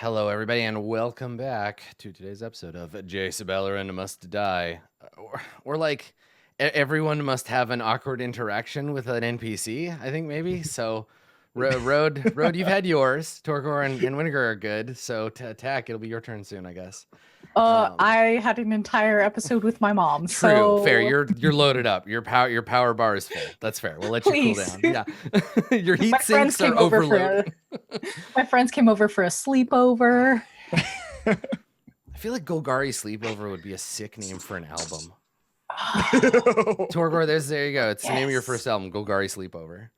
Hello, everybody, and welcome back to today's episode of Jace Beleren Must Die. Or like, everyone must have an awkward interaction with an NPC, I think, maybe. So, Road, you've had yours. Torgor and Winnegar are good. So, Tack, it'll be your turn soon, I guess. I had an entire episode with my mom. True, so... fair. You're loaded up. Your power bar is full. That's fair. We'll let you cool down. Yeah, your heat sinks are overloaded. My friends came over for a sleepover. I feel like Golgari Sleepover would be a sick name for an album. Torgor, there you go. It's the name of your first album, Golgari Sleepover.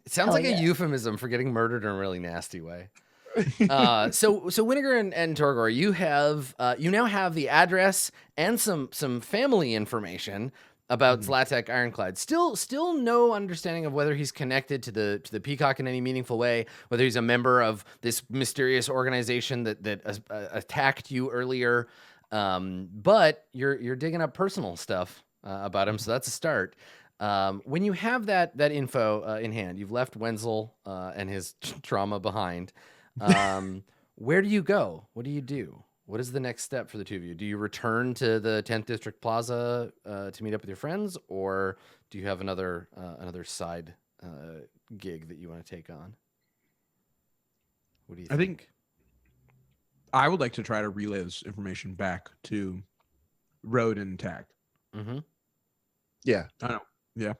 It sounds like a euphemism for getting murdered in a really nasty way. So Winnegar and Torgor, you now have the address and some family information about Zlatek Ironclad. Still no understanding of whether he's connected to the Peacock in any meaningful way, whether he's a member of this mysterious organization that attacked you earlier. But you're digging up personal stuff about him, so that's a start. When you have that info in hand, you've left Wenzel and his trauma behind. Where do you go? What do you do? What is the next step for the two of you? Do you return to the 10th District Plaza to meet up with your friends, or do you have another side gig that you want to take on? What do you think? I think I would like to try to relay this information back to Road and Tack. Mm-hmm. Yeah. I know. Yeah.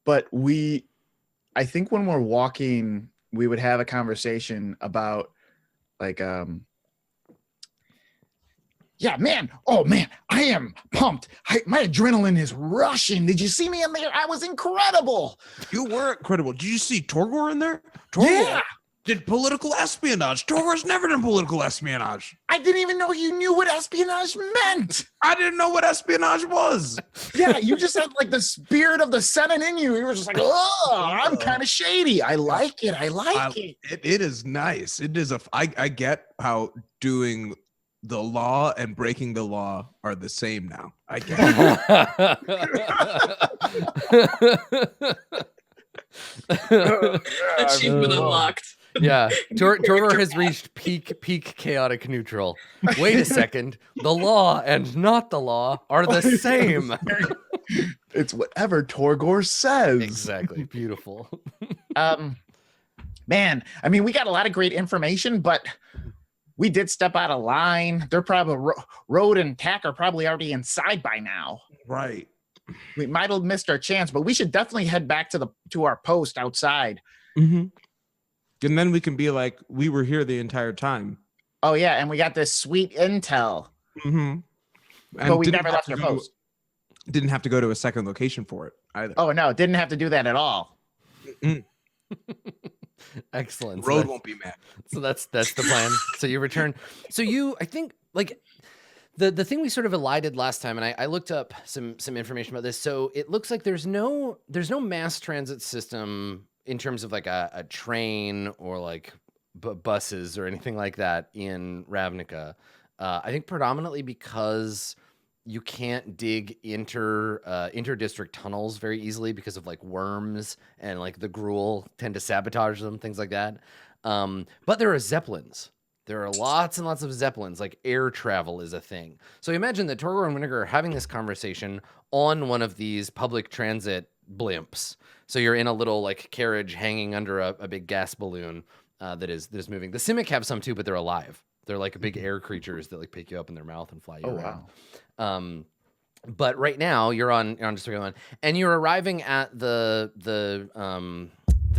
But I think when we're walking, we would have a conversation about like, yeah, man. Oh, man. I am pumped. My adrenaline is rushing. Did you see me in there? I was incredible. You were incredible. Did you see Torgor in there? Torgor did political espionage. Torgor's never done political espionage. I didn't even know you knew what espionage meant. I didn't know what espionage was. Yeah, you just had like the spirit of the Senate in you. You were just like, oh, I'm kind of shady. I like it. I like it. It is nice. It is I get how doing the law and breaking the law are the same now. I get it. Achievement unlocked. Yeah, Torgor has reached peak chaotic neutral. Wait a second, the law and not the law are the same. It's whatever Torgor says. Exactly, beautiful. Man, I mean, we got a lot of great information, but we did step out of line. They're probably Road and Tack are probably already inside by now. right. We might have missed our chance, but we should definitely head back to our post outside. Mm-hmm. And then we can be like, we were here the entire time. Oh yeah, and we got this sweet intel. Mm-hmm. But we never left our post. Didn't have to go to a second location for it either. Oh no, didn't have to do that at all. Excellent. Road won't be mad. So that's the plan. So you return. So I think like the thing we sort of elided last time, and I looked up some information about this. So it looks like there's no mass transit system in terms of like a train or like buses or anything like that in Ravnica. I think predominantly because you can't dig inter-district tunnels very easily because of like worms and like the gruel tend to sabotage them, things like that. But there are Zeppelins. There are lots and lots of Zeppelins, like air travel is a thing. So imagine that Torgor and Winnegar are having this conversation on one of these public transit blimps. So you're in a little like carriage hanging under a big gas balloon that is moving. The Simic have some too, but they're alive. They're like big air creatures that like pick you up in their mouth and fly you around. Wow. But right now you're on District 1, and you're arriving at the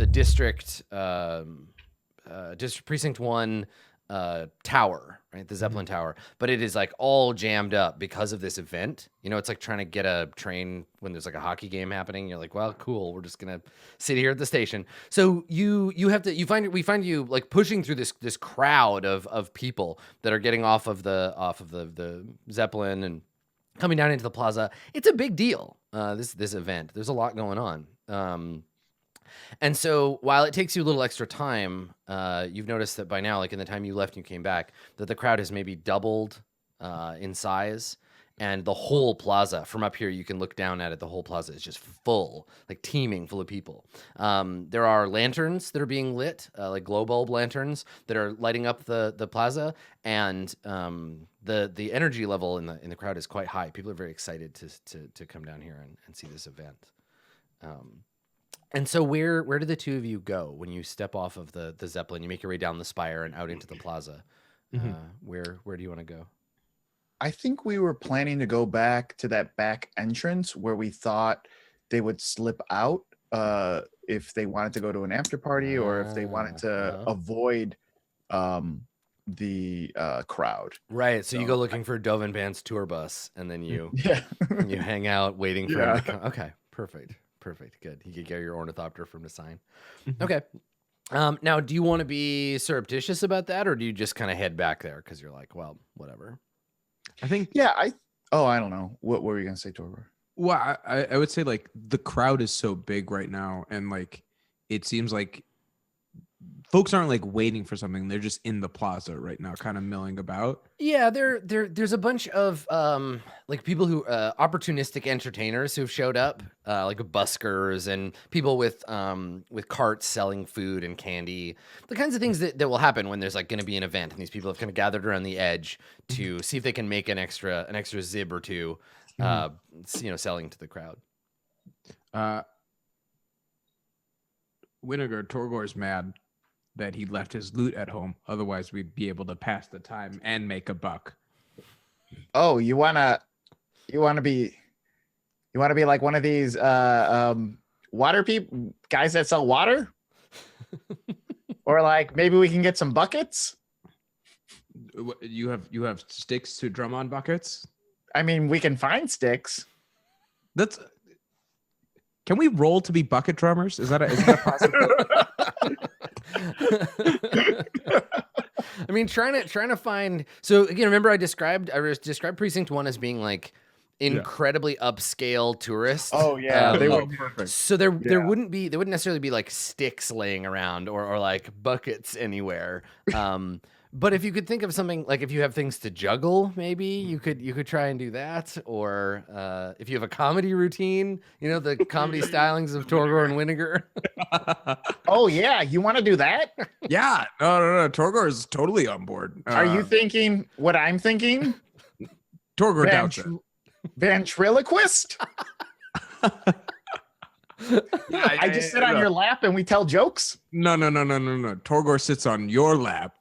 district precinct 1 tower, right? The Zeppelin tower, but it is like all jammed up because of this event. You know, it's like trying to get a train when there's like a hockey game happening. You're like, well, cool. We're just gonna sit here at the station. So we find you like pushing through this crowd of people that are getting off of the Zeppelin and coming down into the plaza. It's a big deal. This event. There's a lot going on. And so while it takes you a little extra time, you've noticed that by now, like in the time you left and you came back, that the crowd has maybe doubled in size. and the whole plaza from up here, you can look down at it. The whole plaza is just full, like teeming full of people. There are lanterns that are being lit, like glow bulb lanterns that are lighting up the plaza, and the energy level in the crowd is quite high. People are very excited to come down here and see this event. And so where do the two of you go when you step off of the Zeppelin? You make your way down the spire and out into the plaza. Where do you want to go? I think we were planning to go back to that back entrance where we thought they would slip out if they wanted to go to an after party or if they wanted to avoid the crowd. Right. So you go looking for Dovin Band's tour bus, and then you you hang out waiting for him to come. Okay, perfect. Good. You could get your ornithopter from the sign. Okay. Now, do you want to be surreptitious about that, or do you just kind of head back there because you're like, well, whatever? I think. Yeah. I don't know. What were you gonna say, Torvor? Well, I would say like the crowd is so big right now, and like it seems like folks aren't like waiting for something; they're just in the plaza right now, kind of milling about. Yeah, there's a bunch of like people who opportunistic entertainers who've showed up, like buskers and people with carts selling food and candy, the kinds of things that will happen when there's like going to be an event, and these people have kind of gathered around the edge to see if they can make an extra zib or two, selling to the crowd. Winnegar Torgor's mad that he left his loot at home. Otherwise, we'd be able to pass the time and make a buck. Oh, you wanna be like one of these water people guys that sell water? Or like maybe we can get some buckets? You have sticks to drum on buckets? I mean, we can find sticks. Can we roll to be bucket drummers? Is that a possibility? I mean, trying to find. So again, remember I described Precinct 1 as being like incredibly upscale tourists. Oh yeah, they were perfect. So there wouldn't necessarily be like sticks laying around or like buckets anywhere. But if you could think of something like if you have things to juggle, maybe you could try and do that. Or if you have a comedy routine, the comedy stylings of Torgor and Winnegar. Oh yeah, you want to do that? Yeah, no. Torgor is totally on board. Are you thinking what I'm thinking? Torgor doubts it. Ventriloquist? I just sit on your lap and we tell jokes? No. Torgor sits on your lap.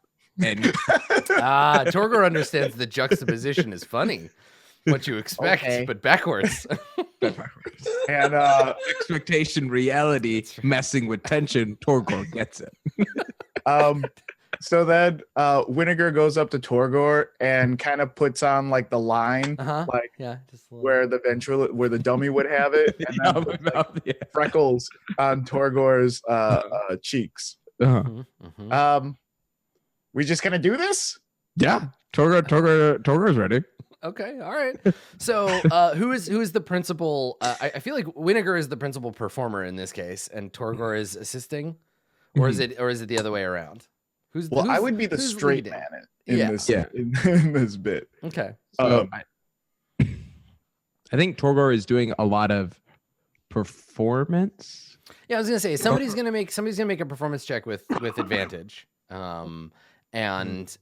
And Torgor understands the juxtaposition is funny. What you expect, but backwards. And expectation, reality, messing with tension. Torgor gets it. So then Winnegar goes up to Torgor and kind of puts on like the line, just where the dummy would have it, and then freckles on Torgor's cheeks. We just gonna do this? Yeah, Torgor's ready. Okay, all right. So, who is the principal? I feel like Winnegar is the principal performer in this case, and Torgor is assisting, or is it the other way around? I would be the straight man in this bit. Okay. So I think Torgor is doing a lot of performance. Yeah, I was gonna say somebody's gonna make a performance check with advantage. And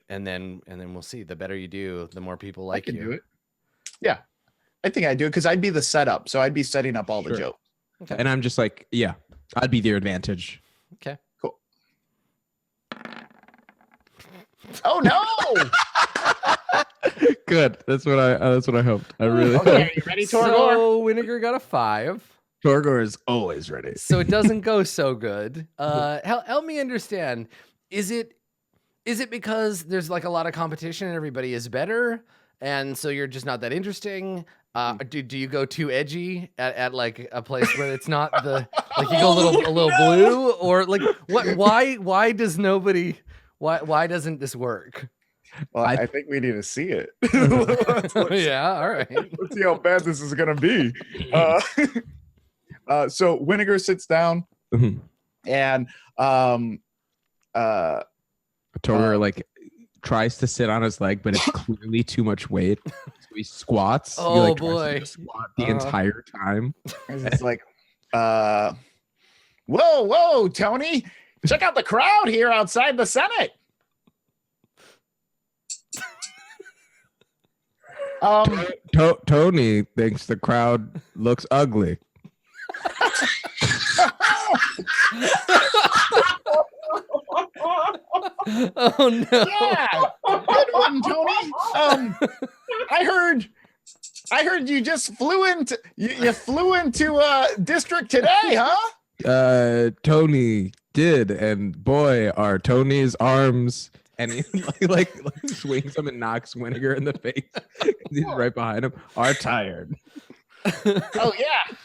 then we'll see. The better you do, the more people like you. I can do it. Yeah, I think I do it because I'd be the setup, so I'd be setting up all the jokes. Okay. And I'm just like, yeah, I'd be their advantage. Okay, cool. Oh no! Good. That's what I hoped. I really. Okay, you ready, Torgor? So Winnegar got a 5. Torgor is always ready. So it doesn't go so good. Help me understand. Is it because there's like a lot of competition and everybody is better, and so you're just not that interesting? Do you go too edgy at like a place where it's not the like you go a little blue, or like what? Why doesn't this work? Well, I think we need to see it. Yeah, all right. Let's see how bad this is gonna be. So Winnegar sits down, and Torgor like tries to sit on his leg, but it's clearly too much weight. So he squats. Oh, he, like, tries boy. to squat the entire time. It's like, whoa, Tony, check out the crowd here outside the Senate. Tony thinks the crowd looks ugly. Oh no! Yeah, good one, Tony. I heard you just flew into you flew into district today, huh? Tony did, and boy, are Tony's arms. And he like swings him and knocks Winnegar in the face. He's right behind him. Are tired. Oh yeah.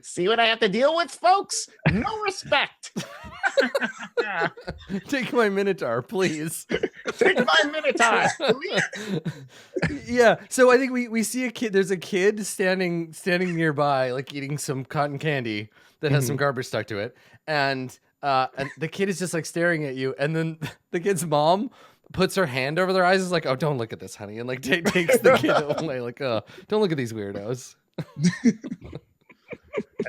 See what I have to deal with, folks? No respect. Take my Minotaur, please. Take my Minotaur. Yeah. So I think we see a kid. There's a kid standing nearby, like eating some cotton candy that has some garbage stuck to it, and the kid is just like staring at you, and then the kid's mom puts her hand over their eyes, is like, "Oh, don't look at this, honey," and like takes the kid away, like, "Oh, don't look at these weirdos."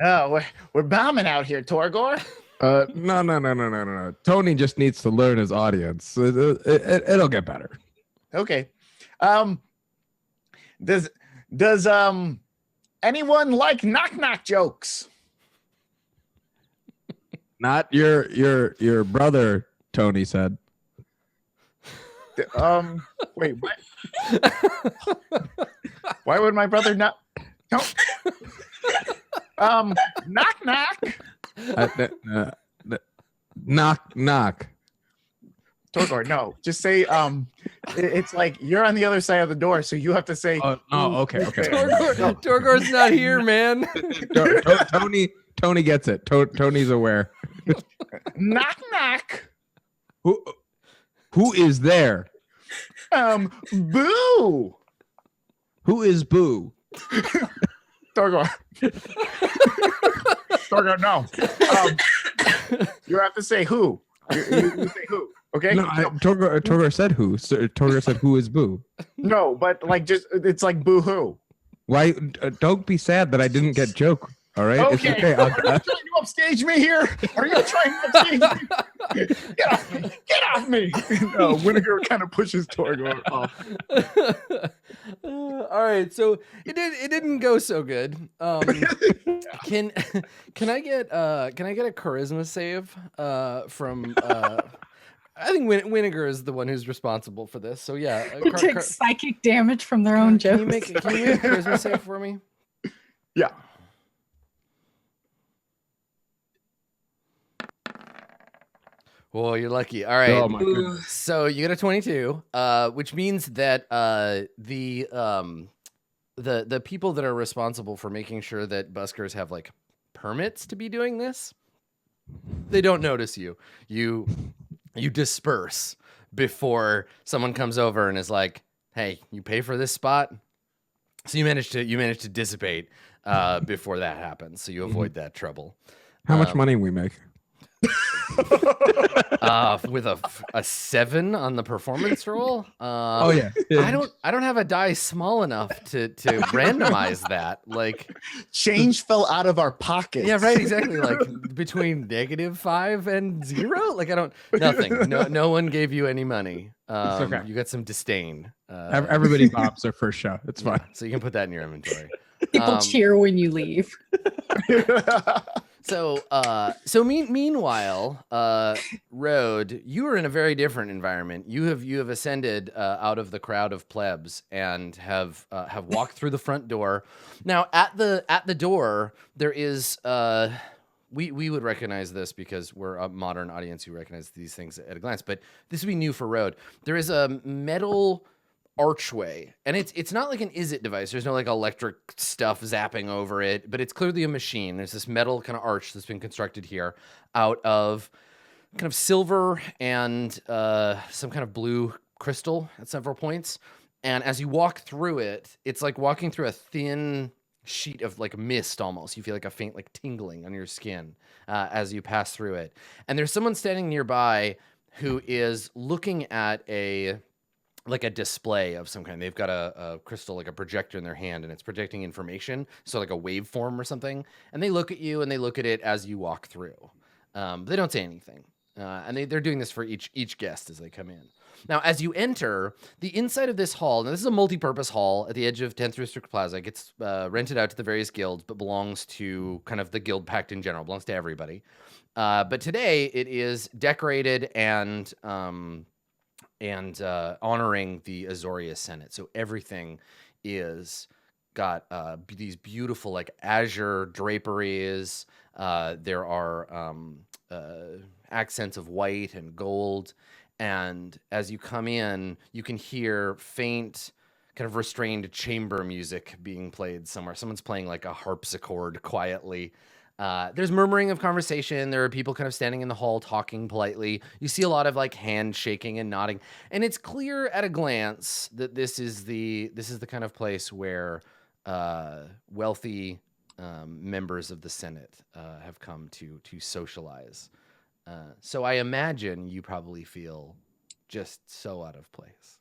Oh, we're bombing out here, Torgor. No. Tony just needs to learn his audience. It'll get better. Okay. Does anyone like knock jokes? Not your brother, Tony said. Wait, what? Why would my brother not? No. Knock. Torgor, no. Just say it's like you're on the other side of the door, so you have to say. Oh, okay. Torgor's not here, man. Tony gets it. Tony's aware. Knock. Who is there? Boo. Who is Boo? Torgor. Torgor, no. You have to say who. You say who. Okay. No, Torgor said who. So Torgor said who is Boo. No, but like just it's like boo hoo. Why? Don't be sad that I didn't get joke. All right. Okay. It's okay. Are you trying to upstage me here? Are you trying to upstage me? Get off me! Get off me! No, Winnegar kind of pushes Torgor off. All right, so it didn't go so good. Can I get a charisma save from? I think Winnegar is the one who's responsible for this. So yeah, It takes psychic damage from their own jokes. Can you make a charisma save for me? Yeah. Well, you're lucky. All right. Oh my goodness. So you get a 22, which means that the people that are responsible for making sure that buskers have like permits to be doing this, they don't notice you. You disperse before someone comes over and is like, "Hey, you pay for this spot." So you manage to dissipate before that happens. So you avoid that trouble. How much money we make? With a 7 on the performance roll. Oh yeah. I don't have a die small enough to randomize that. Like Change fell out of our pockets. yeah, right, exactly. Like between -5 and 0. Like nothing. No one gave you any money. It's okay. You got some disdain. Everybody bombs their first show. It's fine. So you can put that in your inventory. People cheer when you leave. So meanwhile, Road, you are in a very different environment. You have ascended out of the crowd of plebs and have walked through the front door. Now at the door there is we would recognize this because we're a modern audience who recognize these things at a glance, but this would be new for Road. There is a metal archway, and it's not like an is-it device. There's no like electric stuff zapping over it, but it's clearly a machine. There's this metal kind of arch that's been constructed here out of kind of silver and some kind of blue crystal at several points. And as you walk through it, it's like walking through a thin sheet of like mist almost. You feel like a faint like tingling on your skin as you pass through it. And there's someone standing nearby who is looking at a like a display of some kind. They've got a crystal, like a projector in their hand, and it's projecting information, so like a waveform or something. And they look at you, and they look at it as you walk through. But they don't say anything, and they're doing this for each guest as they come in. Now, as you enter the inside of this hall, now this is a multi-purpose hall at the edge of 10th District Plaza. It gets rented out to the various guilds, but belongs to kind of the Guildpact in general. Belongs to everybody. But today it is decorated and honoring the Azoria Senate. So everything is got these beautiful like azure draperies. There are accents of white and gold. And as you come in, you can hear faint, kind of restrained chamber music being played somewhere. Someone's playing like a harpsichord quietly. There's murmuring of conversation. There are people kind of standing in the hall talking politely. You see a lot of like handshaking and nodding, and it's clear at a glance that this is the kind of place where wealthy members of the Senate have come to socialize. So I imagine you probably feel just so out of place.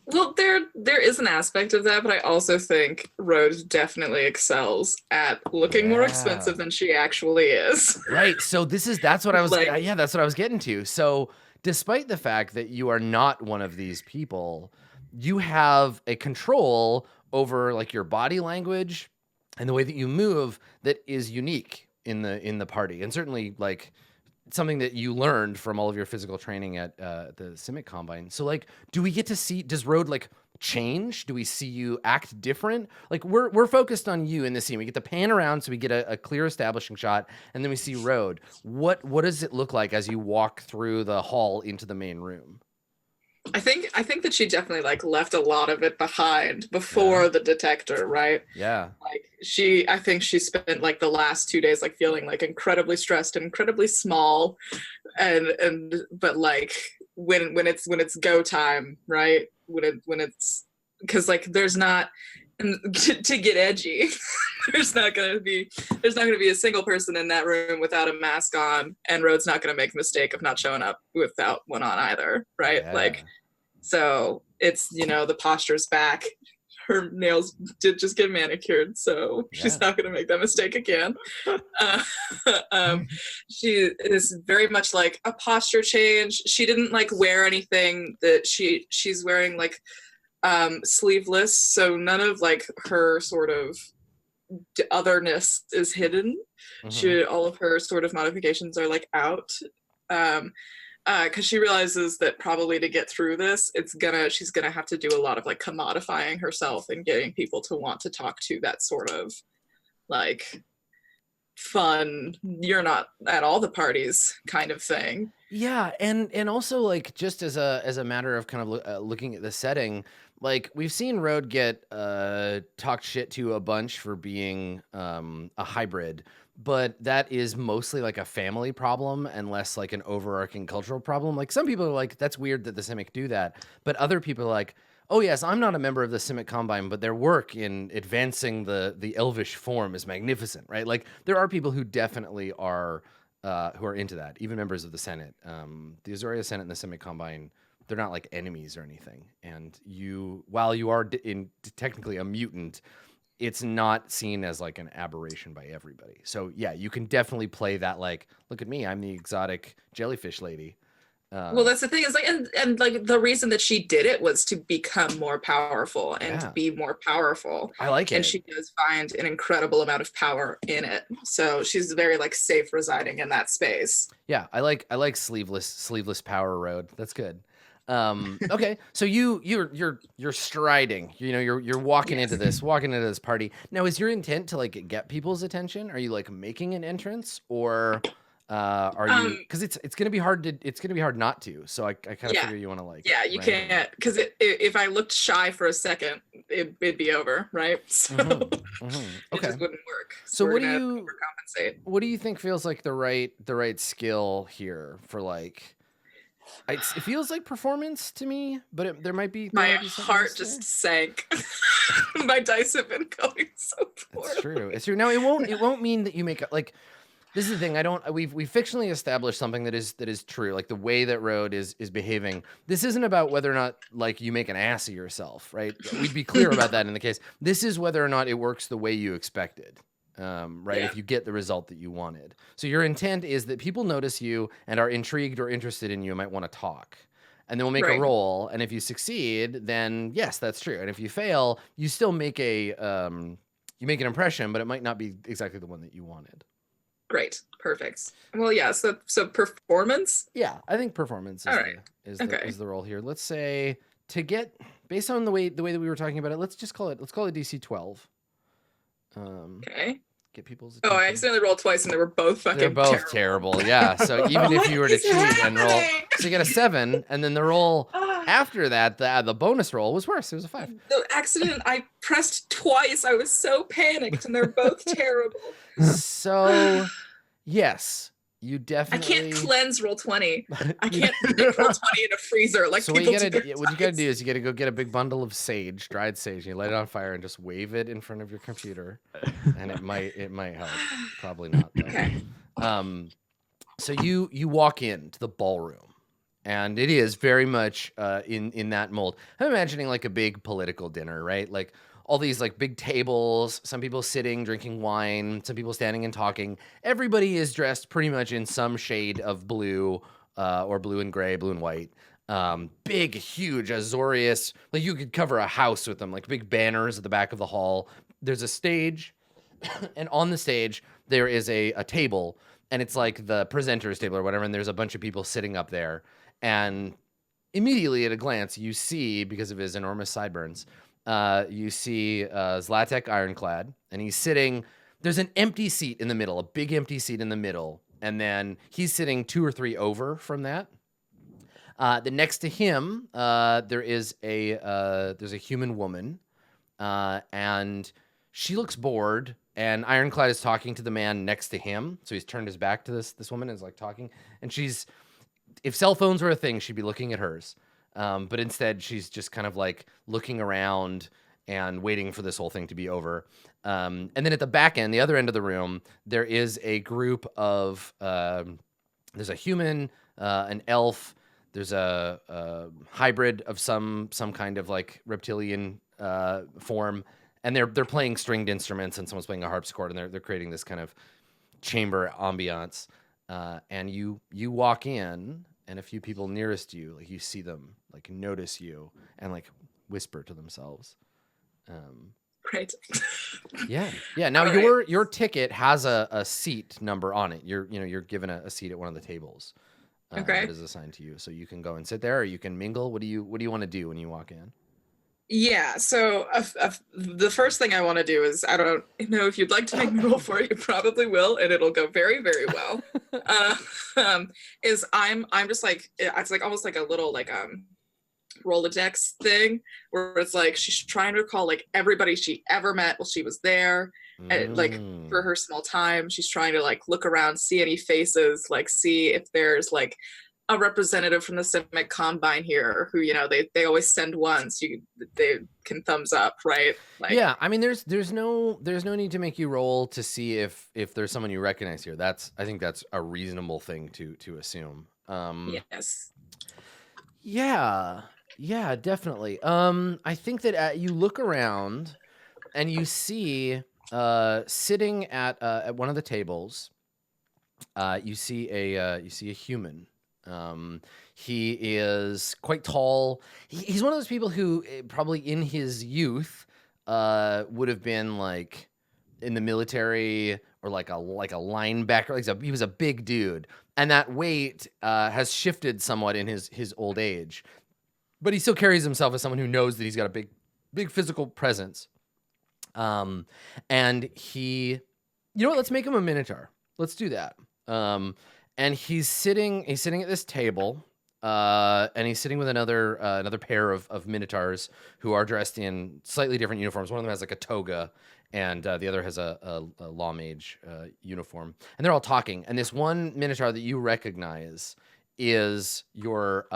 Well, there is an aspect of that, but I also think Rose definitely excels at looking more expensive than she actually is. Right. So that's what I was that's what I was getting to. So despite the fact that you are not one of these people, you have a control over like your body language and the way that you move that is unique in the party, and certainly like something that you learned from all of your physical training at the Simic Combine. So like, do we get to see, does Road like change? Do we see you act different? Like we're focused on you in this scene. We get to pan around so we get a clear establishing shot, and then we see Road. What does it look like as you walk through the hall into the main room? I think that she definitely like left a lot of it behind before the detector, right? Yeah. Like I think she spent like the last 2 days like feeling like incredibly stressed and incredibly small, but like when it's go time, right? When it's because like there's not to get edgy. There's not gonna be a single person in that room without a mask on, and Road's not gonna make the mistake of not showing up without one on either, right? Yeah. Like, so it's, the posture's back. Her nails did just get manicured, so she's not gonna make that mistake again. She is very much like a posture change. She didn't like wear anything that she's wearing like sleeveless, so none of like her sort of otherness is hidden. All of her sort of modifications are like out, because she realizes that probably to get through this, she's gonna have to do a lot of like commodifying herself and getting people to want to talk to that sort of like fun, you're not at all the parties kind of thing. Yeah, and also like just as a matter of kind of looking at the setting, like we've seen Road get talked shit to a bunch for being a hybrid, but that is mostly like a family problem and less like an overarching cultural problem. Like some people are like, that's weird that the Simic do that, but other people are like, oh yes, I'm not a member of the Simic Combine, but their work in advancing the Elvish form is magnificent, right? Like there are people who definitely are who are into that, even members of the Senate. The Azoria Senate and the Simic Combine, they're not like enemies or anything. And while you are technically a mutant, it's not seen as like an aberration by everybody. So yeah, you can definitely play that like, look at me, I'm the exotic jellyfish lady. Well, that's the thing is like, and like the reason that she did it was to become more powerful and to be more powerful. I like it. And she does find an incredible amount of power in it. So she's very like safe residing in that space. Yeah, I like sleeveless power Road. That's good. Okay, so you're striding. You're walking into this party. Now, is your intent to like get people's attention? Are you like making an entrance, or are you? Because it's gonna be hard not to. So I kind of figure you want to like. Yeah, you can't, because if I looked shy for a second, it'd be over, right? So Okay, it just wouldn't work. So we're what do gonna you overcompensate. What do you think feels like the right skill here for like? It feels like performance to me, but there might be. My heart just sank. My dice have been going so poor. It's true. It's true. Now it won't mean that you make like This is the thing. We've fictionally established something that is true, like the way that Road is behaving. This isn't about whether or not like you make an ass of yourself, right? We'd be clear about that in the case. This is whether or not it works the way you expected. Right? Yeah. If you get the result that you wanted. So your intent is that people notice you and are intrigued or interested in you and might want to talk. And then we'll make a roll. And if you succeed, then yes, that's true. And if you fail, you still make an impression, but it might not be exactly the one that you wanted. Great. Perfect. Well, yeah. So performance. Yeah, I think performance is the role here. Let's say to get based on the way that we were talking about it. Let's call it DC 12. Okay. Get people's attention. Oh, I accidentally rolled twice and they were both fucking They're both terrible. Yeah. So even if you were to cheat and roll, so you get a 7, and then the roll after that, the bonus roll was worse. It was a 5. The accident, I pressed twice. I was so panicked, and they're both terrible. So, yes, you definitely. I can't cleanse Roll20. I can't put Roll20 in a freezer like so people what you do. gotta do is you gotta go get a big bundle of sage, dried sage, and you light it on fire and just wave it in front of your computer, and it might help. Probably not. Though. Okay. So you walk into the ballroom, and it is very much in that mold. I'm imagining like a big political dinner, right? Like all these like big tables, some people sitting, drinking wine, some people standing and talking. Everybody is dressed pretty much in some shade of blue, or blue and gray, blue and white. Big, huge, Azorius. Like you could cover a house with them, like big banners at the back of the hall. There's a stage, and on the stage there is a table, and it's like the presenter's table or whatever, and there's a bunch of people sitting up there. And immediately at a glance, you see, because of his enormous sideburns, you see Zlatek Ironclad, and he's sitting. There's an empty seat in the middle, a big empty seat in the middle, and then he's sitting 2 or 3 over from that. Then next to him, there's a human woman, and she looks bored. And Ironclad is talking to the man next to him, so he's turned his back to this woman and is like talking. And if cell phones were a thing, she'd be looking at hers. But instead, she's just kind of like looking around and waiting for this whole thing to be over. And then at the back end, the other end of the room, there is a group of, there's a human, an elf, there's a hybrid of some kind of like reptilian form, and they're playing stringed instruments, and someone's playing a harpsichord, and they're creating this kind of chamber ambiance. And you walk in, and a few people nearest you, like you see them, like notice you, and like whisper to themselves. Great. Yeah. Now your ticket has a seat number on it. You're given a seat at one of the tables. That is assigned to you, so you can go and sit there, or you can mingle. What do you want to do when you walk in? Yeah, so the first thing I want to do is, I don't know if you'd like to make me roll for it, you probably will, and it'll go very, very well. Is I'm just like, it's like almost like a little like Rolodex thing, where it's like she's trying to recall like everybody she ever met while she was there, and like for her small time, she's trying to like look around, see any faces, like see if there's like a representative from the Civic Combine here who, they always send one, so they can thumbs up, right? Like, yeah, I mean, there's no need to make you roll to see if there's someone you recognize here. I think that's a reasonable thing to assume. Yes. Yeah, definitely. I think that you look around and you see sitting at one of the tables, you see a human. He is quite tall. He's one of those people who probably in his youth would have been like in the military or like a linebacker. He was a big dude, and that weight has shifted somewhat in his old age, but he still carries himself as someone who knows that he's got a big physical presence. And he, let's make him a minotaur. Let's do that. And he's sitting at this table, and he's sitting with another pair of minotaurs who are dressed in slightly different uniforms. One of them has like a toga, and the other has a law mage uniform. And they're all talking. And this one minotaur that you recognize is your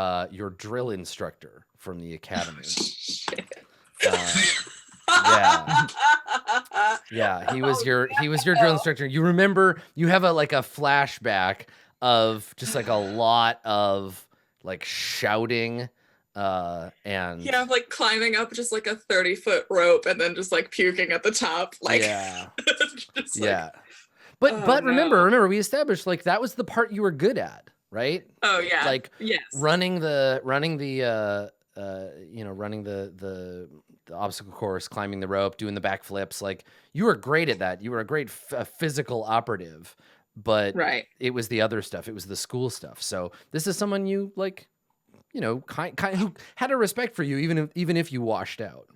drill instructor from the academy. Yeah. Yeah, he was your drill instructor. You remember you have a flashback of just like a lot of like shouting and yeah, like climbing up just like a 30-foot rope and then just like puking at the top. Like yeah. just Yeah. like, But no. remember we established like that was the part you were good at, right? Oh yeah. Like yes. running the obstacle course, climbing the rope, doing the backflips. Like you were great at that. You were a great physical operative, but right. It was the other stuff. It was the school stuff. So this is someone you like, kind who had a respect for you, even if you washed out.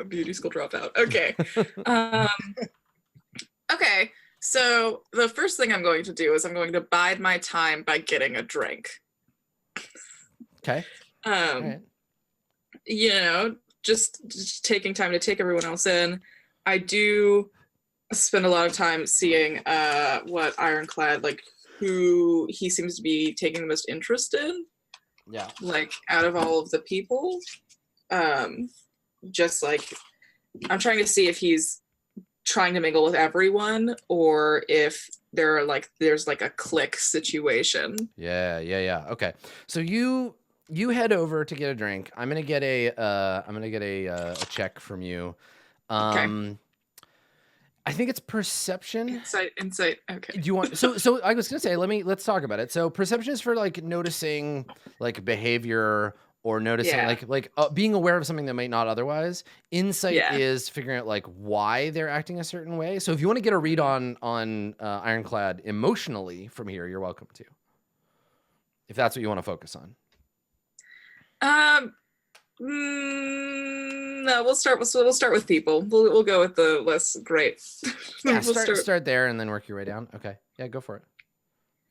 Beauty school dropout. Okay. Okay. So the first thing I'm going to do is I'm going to bide my time by getting a drink. Okay. Right. Just taking time to take everyone else in. I do spend a lot of time seeing what Ironclad, like who he seems to be taking the most interest in. Yeah. Like out of all of the people. Just like I'm trying to see if he's trying to mingle with everyone or if there's like a clique situation. Yeah. Okay. So you head over to get a drink. I'm gonna get a check from you. Okay. I think it's perception. Insight. Okay. Do you want? So I was gonna say, let's talk about it. So perception is for like noticing like behavior or noticing like being aware of something that might not otherwise. Insight is figuring out like why they're acting a certain way. So if you want to get a read on Ironclad emotionally from here, you're welcome to. If that's what you want to focus on. No, we'll start with people. We'll go with the less great. Yeah, start there and then work your way down. Okay. Yeah, go for it.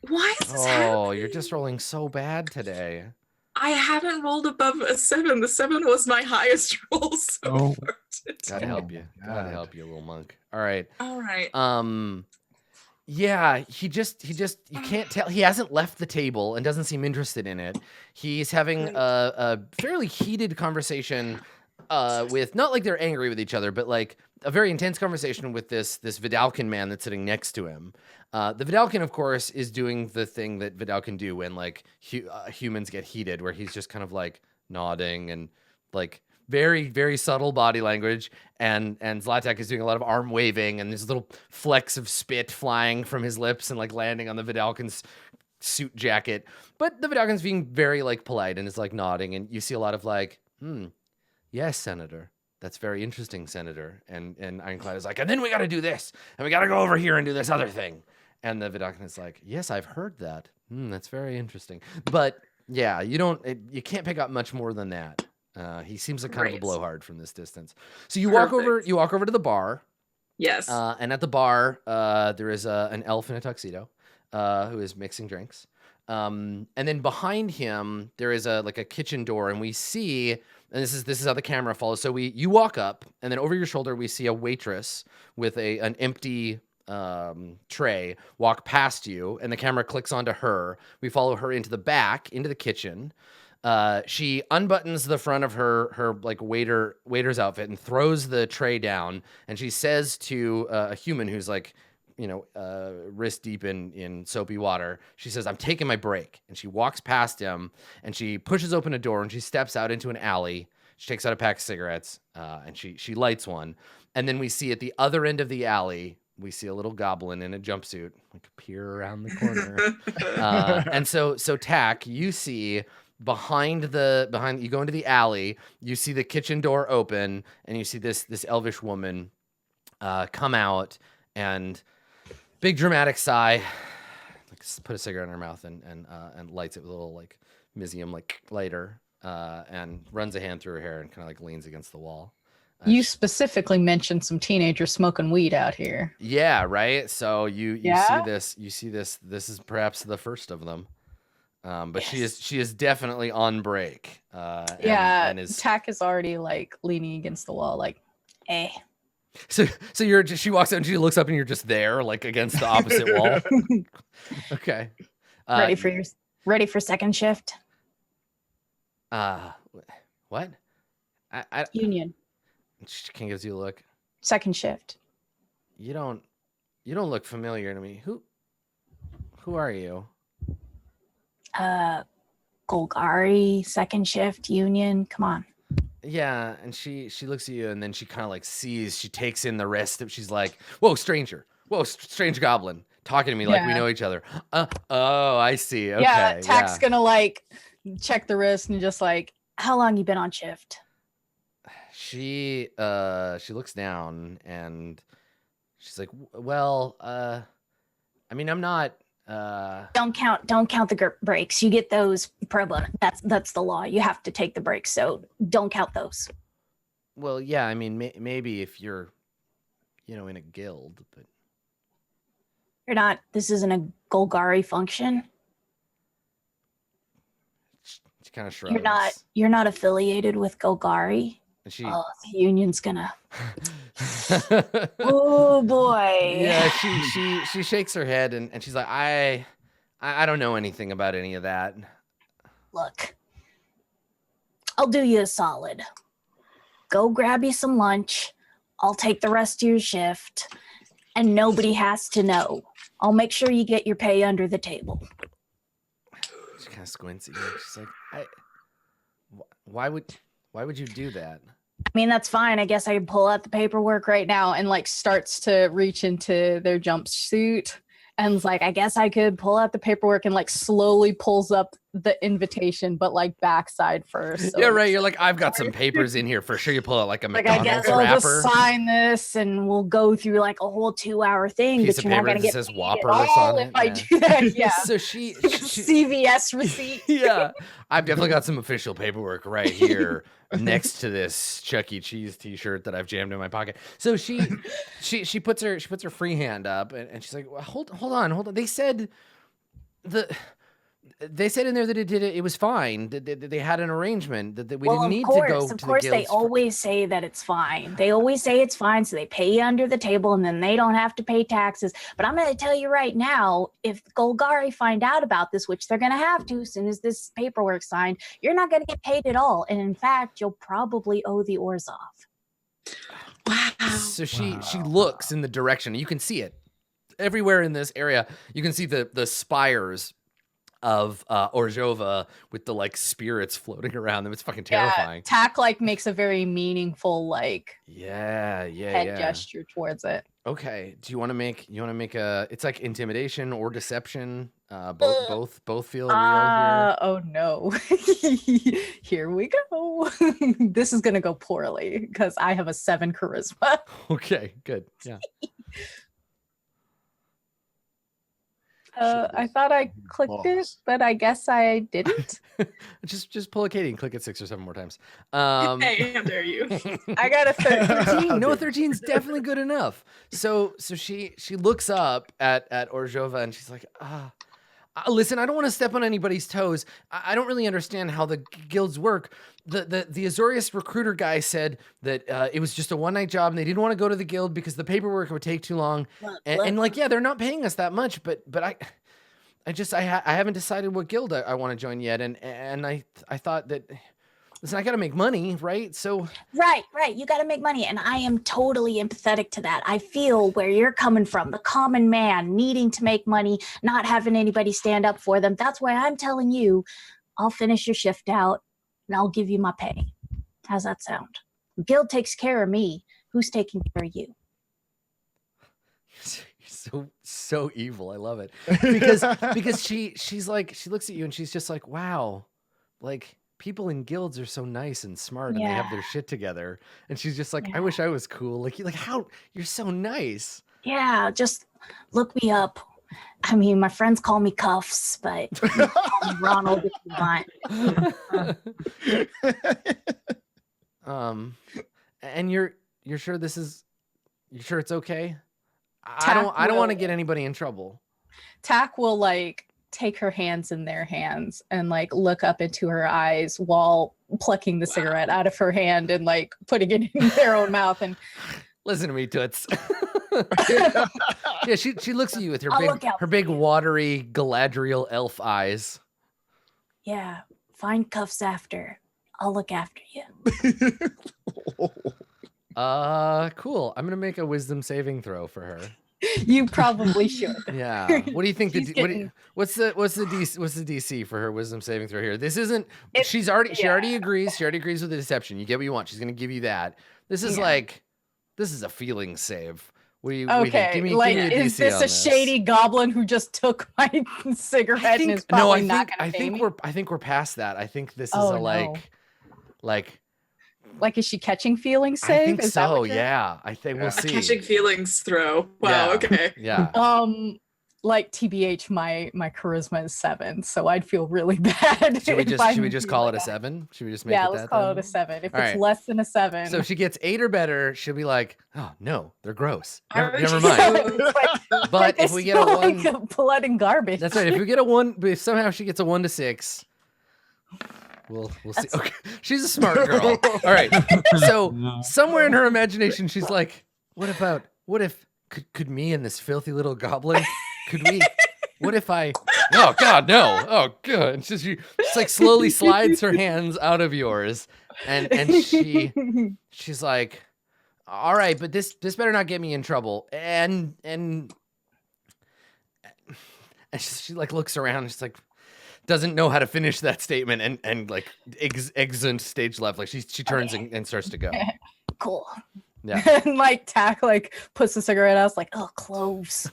Why is this happening? You're just rolling so bad today. I haven't rolled above a 7. The 7 was my highest roll so far today. Gotta help you. Gotta help you, little monk. All right. Yeah, he just you can't tell. He hasn't left the table and doesn't seem interested in it. He's having a fairly heated conversation with, not like they're angry with each other, but like a very intense conversation with this Vidalcan man that's sitting next to him. The Vidalcan, of course, is doing the thing that Vidalcan do when like humans get heated, where he's just kind of like nodding and like very, very subtle body language. And Zlatak is doing a lot of arm waving and there's little flecks of spit flying from his lips and like landing on the Vidalcan's suit jacket. But the Vidalcan's being very like polite and is like nodding. And you see a lot of like, yes, Senator. That's very interesting, Senator. And Ironclad is like, and then we got to do this. And we got to go over here and do this other thing. And the Vidalcan is like, yes, I've heard that. That's very interesting. But yeah, you can't pick up much more than that. He seems like kind of a blowhard from this distance. So you walk over to the bar. Yes. And at the bar, there is an elf in a tuxedo who is mixing drinks. And then behind him, there is a kitchen door, and we see, and this is how the camera follows. So you walk up, and then over your shoulder, we see a waitress with an empty tray walk past you, and the camera clicks onto her. We follow her into the back, into the kitchen. She unbuttons the front of her like waiter's outfit and throws the tray down, and she says to a human who's like, wrist deep in soapy water, she says, "I'm taking my break." And she walks past him and she pushes open a door and she steps out into an alley. She takes out a pack of cigarettes and she lights one. And then we see at the other end of the alley, we see a little goblin in a jumpsuit like peer around the corner. And so Tack, you see behind you go into the alley, you see the kitchen door open, and you see this elvish woman come out, and big dramatic sigh, like put a cigarette in her mouth and lights it with a little like Mizium like lighter, and runs a hand through her hair and kind of like leans against the wall. You specifically mentioned some teenagers smoking weed out here. Yeah, right. So you see this. This is perhaps the first of them. But yes. she is definitely on break. And Tack is already like leaning against the wall, like, eh. So she walks out and she looks up and you're just there, like against the opposite wall. Okay. Ready for second shift? What? Union. She kind of gives you a look. Second shift. You don't look familiar to me. Who are you? Golgari, second shift, Union. Come on. Yeah, and she looks at you, and then she kind of like sees. She takes in the rest of. She's like, "Whoa, stranger! Whoa, strange goblin, talking to me like we know each other." Oh, I see. Okay, yeah. Tack's gonna like check the wrist and just like, how long you been on shift? She looks down and she's like, "Well, I mean, I'm not." Don't count the breaks. You get those pro bono. That's the law. You have to take the breaks, so don't count those. Well, yeah, I mean, maybe if you're, in a guild, but you're not. This isn't a Golgari function. She kind of shrugs. You're not affiliated with Golgari. And she, the union's gonna. Oh boy. Yeah, she shakes her head and she's like, I don't know anything about any of that. Look, I'll do you a solid. Go grab you some lunch. I'll take the rest of your shift, and nobody has to know. I'll make sure you get your pay under the table. She kind of squints at you. She's like, why would you do that? I mean, that's fine. I guess I can pull out the paperwork right now, and like starts to reach into their jumpsuit and it's like, I guess I could pull out the paperwork, and like slowly pulls up the invitation, but like backside first. So yeah, right. You're like, I've got some papers in here for sure. You pull out like a McDonald's I guess wrapper. I'll just sign this, and we'll go through like a whole 2-hour thing. Piece but of you're not paper gonna that get says paid Whopper at all on if it. I do that. Yeah. So she CVS receipt. Yeah, I've definitely got some official paperwork right here next to this Chuck E. Cheese T-shirt that I've jammed in my pocket. So she puts her free hand up and she's like, well, hold on. They said in there that it was fine. That they had an arrangement that we didn't need to go to the guilds. Of course, they always say that it's fine. They always say it's fine, so they pay you under the table, and then they don't have to pay taxes. But I'm going to tell you right now, if Golgari find out about this, which they're going to have to as soon as this paperwork's signed, you're not going to get paid at all. And in fact, you'll probably owe the Orzhov. Wow. So she looks in the direction. You can see it everywhere in this area. You can see the spires of Orzhova with the like spirits floating around them. It's fucking terrifying. Yeah, Tack like makes a very meaningful like head gesture towards it. Okay. Do you want to make a? It's like intimidation or deception. Both feel real here. Oh no. Here we go. This is gonna go poorly because I have a 7 charisma. Okay. Good. Yeah. I thought I clicked it, but I guess I didn't. just pull a Katie and click it 6 or 7 more times. Hey, how dare you? I got a 13. No, 13's definitely good enough. So she looks up at Orzhova and she's like, listen, I don't want to step on anybody's toes. I don't really understand how the guilds work. The Azorius recruiter guy said that it was just a one-night job and they didn't want to go to the guild because the paperwork would take too long. And like, yeah, they're not paying us that much, but I haven't decided what guild I want to join yet. And I thought that, listen, I got to make money, right? So right. You got to make money. And I am totally empathetic to that. I feel where you're coming from, the common man needing to make money, not having anybody stand up for them. That's why I'm telling you, I'll finish your shift out and I'll give you my pay. How's that sound? Guild takes care of me. Who's taking care of you? You're so evil. I love it. Because she's like, she looks at you and she's just like, wow, like, people in guilds are so nice and smart and they have their shit together. And she's just like, I wish I was cool. Like how you're so nice. Yeah, just look me up. I mean, my friends call me Cuffs, but you can call me Ronald if you want. And you're sure you're sure it's okay? I don't want to get anybody in trouble. Tack will like take her hands in their hands and like look up into her eyes while plucking the cigarette out of her hand and like putting it in their own mouth. And listen to me, Toots. Yeah, she looks at you with her big watery Galadriel elf eyes. Yeah, find Cuffs after. I'll look after you. Cool. I'm gonna make a wisdom saving throw for her. You probably should. Yeah. What do you think? She's What's the DC for her wisdom saving throw here? This isn't. She already agrees. She already agrees with the deception. You get what you want. She's gonna give you that. This is this is a feeling save. What do you think? Give me a is DC this on a shady goblin who just took my cigarette and is probably not gonna pay me? I think we're past that. I think this is like, is she catching feelings save? I think so. Yeah. I think we'll see. Catching feelings throw. Wow. Yeah. Okay. Yeah. Like TBH, my charisma is 7, so I'd feel really bad. Should we just call it a 7? Should we just make it that? Yeah, let's call it a 7. If All it's right. less than a 7. So if she gets 8 or better, she'll be like, oh no, they're gross. Never It's mind. like, But they if we get a smell 1, like blood and garbage. that's right. If we get a 1, but if somehow she gets a 1 to 6, we'll see. Okay, she's a smart girl. All right. So somewhere in her imagination, she's like, what if could me and this filthy little goblin, could we? What if I? Oh God, no! Oh good. And she like slowly slides her hands out of yours, and she's like, all right, but this better not get me in trouble. And she like looks around, and she's like, doesn't know how to finish that statement, and like exit stage left. Like she turns and starts to go. Cool. Yeah. And like Tack like puts the cigarette out, like, oh, cloves.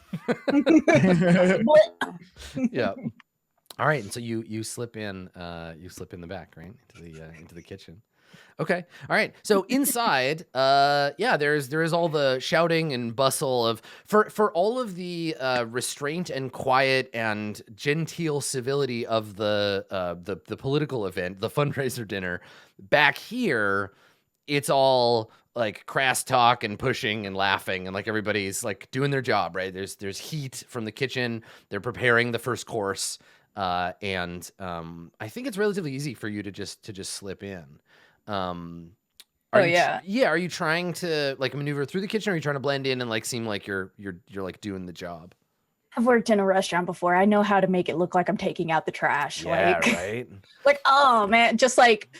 Yeah. All right, and so you slip in the back, right, into the kitchen. Okay. All right. So inside, there is all the shouting and bustle of for all of the restraint and quiet and genteel civility of the political event, the fundraiser dinner. Back here, it's all like crass talk and pushing and laughing, and like everybody's like doing their job, right? There's heat from the kitchen. They're preparing the first course, and I think it's relatively easy for you to just slip in. Are you trying to like maneuver through the kitchen, or are you trying to blend in and like seem like you're like doing the job? I've worked in a restaurant before. I know how to make it look like I'm taking out the trash. Yeah, like, right. Like, oh man, just like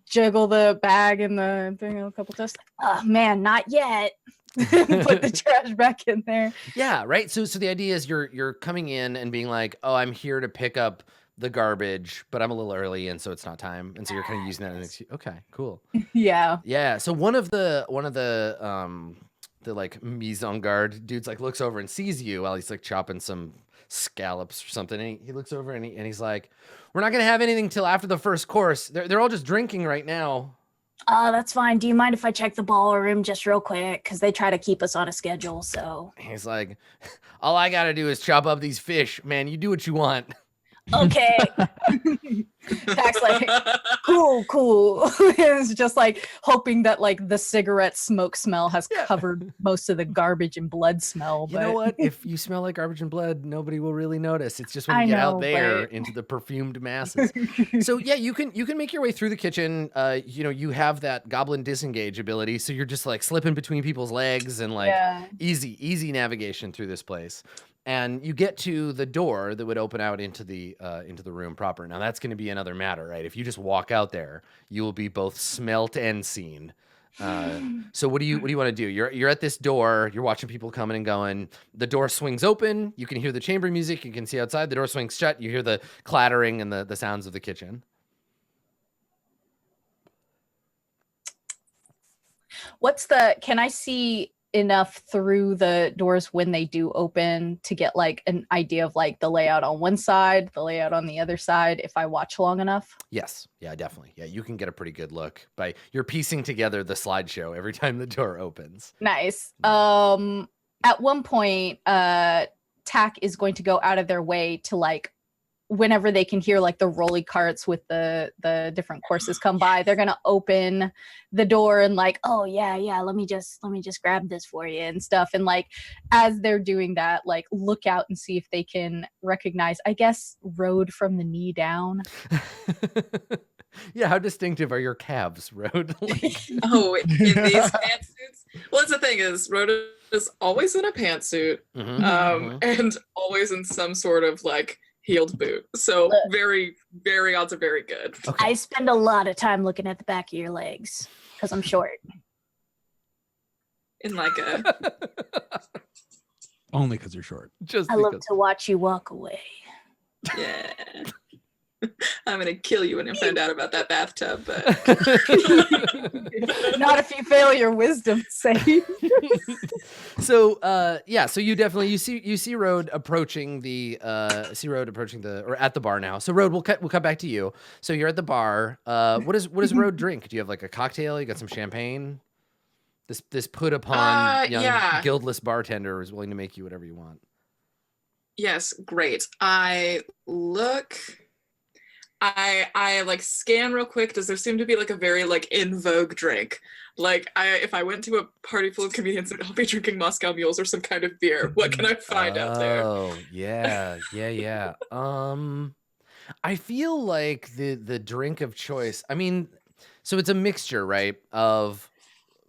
jiggle the bag and the thing a couple times. Oh man, not yet. Put the trash back in there. Yeah, right. So the idea is you're coming in and being like, oh, I'm here to pick up the garbage, but I'm a little early, and so it's not time, and so you're kind of using that as an excuse. Okay, cool. Yeah. So one of the like mise en garde dudes like looks over and sees you while he's like chopping some scallops or something. And he looks over and he's like, "We're not gonna have anything till after the first course. They're all just drinking right now." Oh, that's fine. Do you mind if I check the ballroom just real quick? Because they try to keep us on a schedule. So he's like, "All I gotta do is chop up these fish, man. You do what you want." okay. Tack's like, cool. It's just like hoping that like the cigarette smoke smell has covered most of the garbage and blood smell. You know what? If you smell like garbage and blood, nobody will really notice. It's just when you get out there into the perfumed masses. So yeah, you can make your way through the kitchen. You have that goblin disengage ability, so you're just like slipping between people's legs and like easy navigation through this place. And you get to the door that would open out into the room proper. Now that's going to be another matter, right? If you just walk out there, you will be both smelt and seen. So what do you want to do? You're at this door. You're watching people coming and going. The door swings open. You can hear the chamber music. You can see outside. The door swings shut. You hear the clattering and the sounds of the kitchen. Can I see enough through the doors when they do open to get like an idea of like the layout on one side, the layout on the other side if I watch long enough? Yes. Yeah, definitely. Yeah, you can get a pretty good look by you're piecing together the slideshow every time the door opens. Nice. At one point, Tack is going to go out of their way to like whenever they can hear like the rolly carts with the different courses come by, they're gonna open the door and like, oh yeah, let me just grab this for you and stuff. And like as they're doing that, like look out and see if they can recognize, I guess, Road from the knee down. Yeah, how distinctive are your calves, Road? Oh, in these pantsuits? Well, that's the thing is Road is always in a pantsuit, and always in some sort of like heeled boot. So very, very odds are very good. Okay. I spend a lot of time looking at the back of your legs because I'm short. in like a. Only because you're short. Just I love to watch you walk away. Yeah. I'm gonna kill you when I find out about that bathtub, but Not if you fail your wisdom save. So yeah, so you definitely you see Road approaching the or at the bar now. So Road, we'll cut back to you. So you're at the bar. What does Road drink? Do you have like a cocktail? You got some champagne? This put upon young guildless bartender is willing to make you whatever you want. Yes, great. I like scan real quick. Does there seem to be like a very like in vogue drink? Like if I went to a party full of comedians, I'll be drinking Moscow Mules or some kind of beer. What can I find out there? Oh, yeah. I feel like the drink of choice. I mean, so it's a mixture, right, of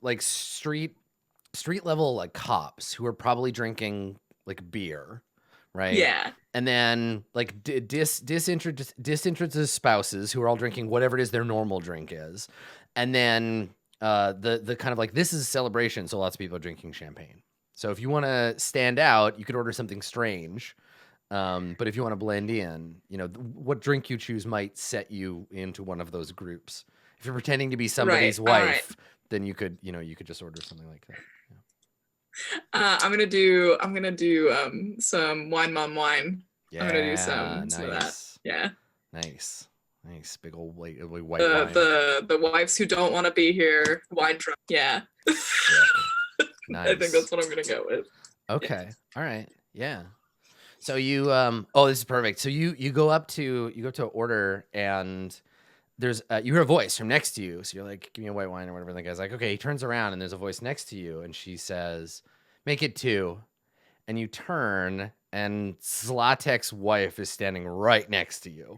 like street level like cops who are probably drinking like beer, right? Yeah. And then like disinterested spouses who are all drinking whatever it is their normal drink is. And then the kind of like, this is a celebration, so lots of people are drinking champagne. So if you want to stand out, you could order something strange. But if you want to blend in, you know, what drink you choose might set you into one of those groups. If you're pretending to be somebody's wife, then you could just order something like that. Yeah. I'm gonna do some wine mom wine. Yeah, I'm gonna do some of that. Yeah. Nice. Big old white wine. The wives who don't want to be here, wine drunk. Yeah. Nice. I think that's what I'm gonna go with. Okay. Yeah. All right. Yeah. So you this is perfect. So you go to order and there's you hear a voice from next to you. So you're like, give me a white wine or whatever. And the guy's like, okay. He turns around and there's a voice next to you and she says, make it 2. And you turn and Zlatek's wife is standing right next to you.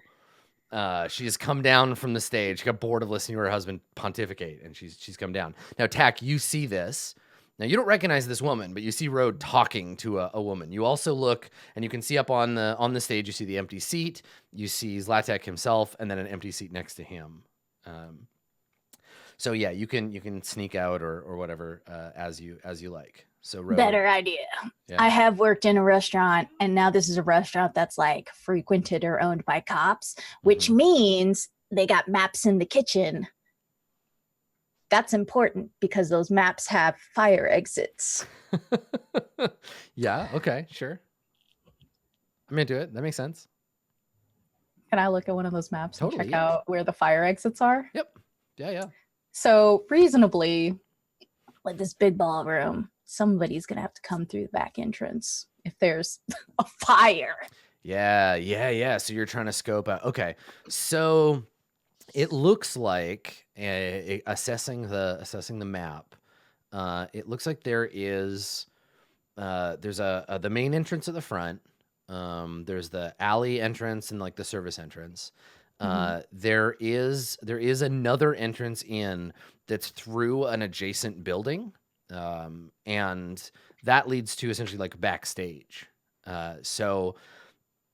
She has come down from the stage. She got bored of listening to her husband pontificate and she's come down. Now, Tak, you see this. Now, you don't recognize this woman, but you see Road talking to a woman. You also look, and you can see up on the stage, you see the empty seat, you see Zlatek himself, and then an empty seat next to him. So yeah, you can sneak out or whatever as you like. So Road, better idea. Yeah. I have worked in a restaurant, and now this is a restaurant that's like frequented or owned by cops, which means they got maps in the kitchen. That's important because those maps have fire exits. Yeah, okay, sure. I'm into it. That makes sense. Can I look at one of those maps and check out where the fire exits are? Yep. Yeah. So reasonably, with this big ballroom, somebody's going to have to come through the back entrance if there's a fire. Yeah. So you're trying to scope out. Okay. So it looks like assessing the map. It looks like there's the main entrance at the front. There's the alley entrance and like the service entrance. There is another entrance in that's through an adjacent building, and that leads to essentially like backstage. So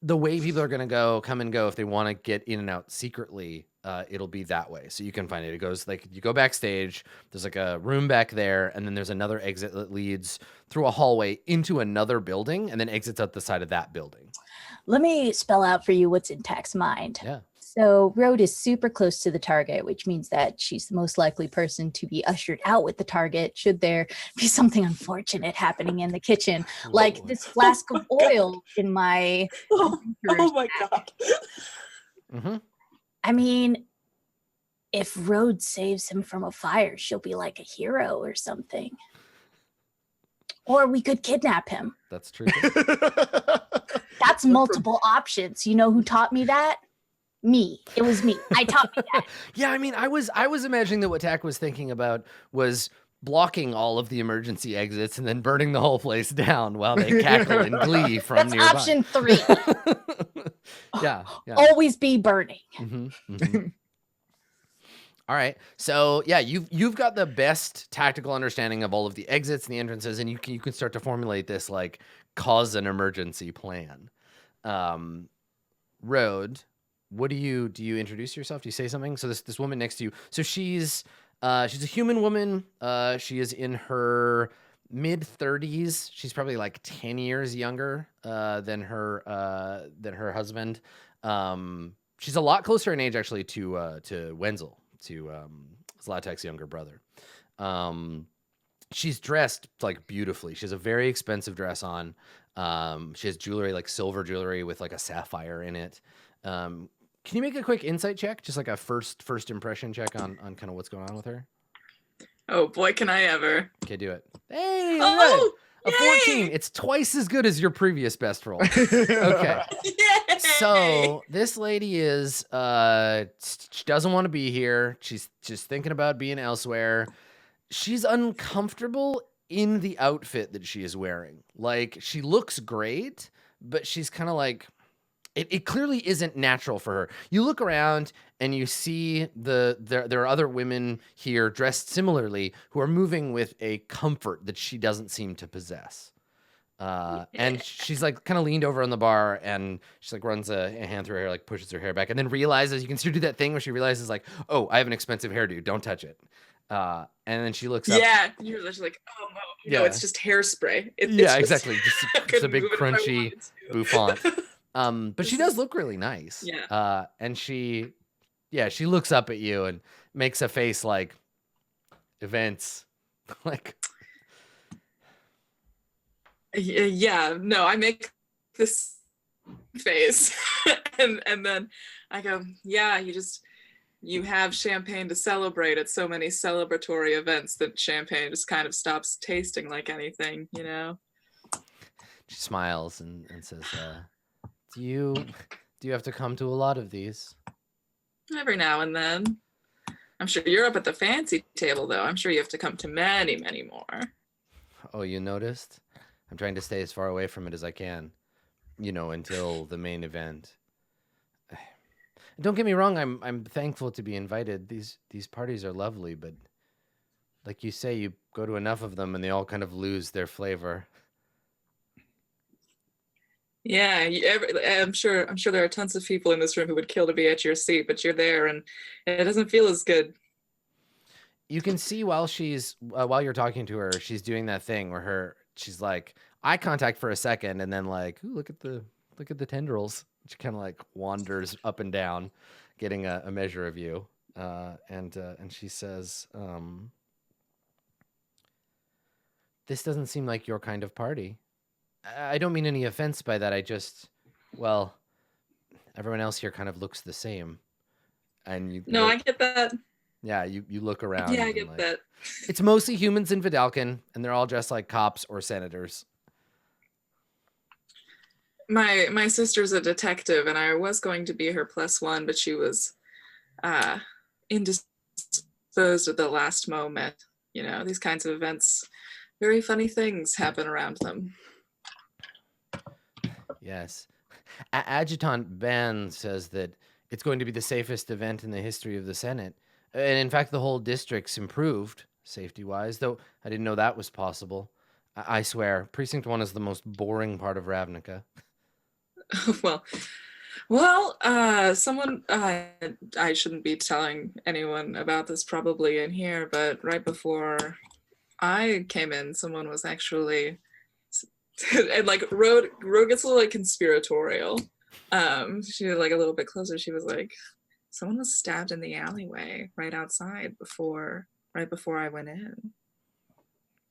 the way people are going to come and go if they want to get in and out secretly, it'll be that way. So you can find it. It goes like you go backstage, there's like a room back there, and then there's another exit that leads through a hallway into another building and then exits out the side of that building. Let me spell out for you what's in Tak's mind. Yeah. So Road is super close to the target, which means that she's the most likely person to be ushered out with the target should there be something unfortunate happening in the kitchen. Like this flask of oil in my... Oh my God. Mm-hmm. I mean, if Road saves him from a fire, she'll be like a hero or something. Or we could kidnap him. That's true. That's multiple options. You know who taught me that? Me. It was me. I taught me that. Yeah, I mean, I was imagining that what Tak was thinking about was blocking all of the emergency exits and then burning the whole place down while they cackle in glee from That's nearby. option 3. Yeah. Always be burning. Mm-hmm. All right. So yeah, you've got the best tactical understanding of all of the exits and the entrances, and you can start to formulate this like cause an emergency plan. Road, what do you introduce yourself? Do you say something? So this woman next to you. So she's a human woman. She is in her mid-30s. She's probably like 10 years younger than her husband. She's a lot closer in age actually to Wenzel, to Zlatek's younger brother. She's dressed like beautifully. She has a very expensive dress on. She has jewelry, like silver jewelry with like a sapphire in it. Can you make a quick insight check, just like a first impression check on kind of what's going on with her? Oh boy, can I ever. Okay, do it. Hey, Oh, a 14. It's twice as good as your previous best roll. Okay. Yay! So this lady is she doesn't want to be here. She's just thinking about being elsewhere. She's uncomfortable in the outfit that she is wearing. Like, she looks great, but she's kind of like, it clearly isn't natural for her. You look around and you see there are other women here dressed similarly who are moving with a comfort that she doesn't seem to possess. And she's like kind of leaned over on the bar, and she like runs a hand through her hair, like pushes her hair back, and then realizes, you can see her do that thing where she realizes like, oh, I have an expensive hairdo, don't touch it. And then she looks up. Yeah, you're just like, oh no, it's just hairspray. Yeah, exactly. Just a big crunchy bouffant. But she does look really nice. Yeah. And she looks up at you and makes a face like, events. Like, yeah, no, I make this face and then I go, yeah, you have champagne to celebrate at so many celebratory events that champagne just kind of stops tasting like anything, you know? She smiles and says, do you have to come to a lot of these? Every now and then. I'm sure you're up at the fancy table, though. I'm sure you have to come to many, many more. Oh, you noticed? I'm trying to stay as far away from it as I can, until the main event. Don't get me wrong, I'm thankful to be invited. These parties are lovely, but like you say, you go to enough of them and they all kind of lose their flavor. Yeah, I'm sure there are tons of people in this room who would kill to be at your seat, but you're there and it doesn't feel as good. You can see while you're talking to her, she's doing that thing where she's like eye contact for a second, and then like, ooh, look at the tendrils. She kind of like wanders up and down, getting a measure of you, and she says, "This doesn't seem like your kind of party." I don't mean any offense by that. Everyone else here kind of looks the same, and I get that. Yeah, you look around. Yeah, I get that. It's mostly humans in Vidalcan, and they're all dressed like cops or senators. My sister's a detective, and I was going to be her +1, but she was indisposed at the last moment. These kinds of events, very funny things happen around them. Yes. Adjutant Ben says that it's going to be the safest event in the history of the Senate. And in fact, the whole district's improved safety-wise, though I didn't know that was possible. I swear, Precinct 1 is the most boring part of Ravnica. Well, someone, I shouldn't be telling anyone about this probably in here, but right before I came in, someone was actually, and like Rogue gets a little like conspiratorial. She was like a little bit closer. She was like, someone was stabbed in the alleyway right outside right before I went in.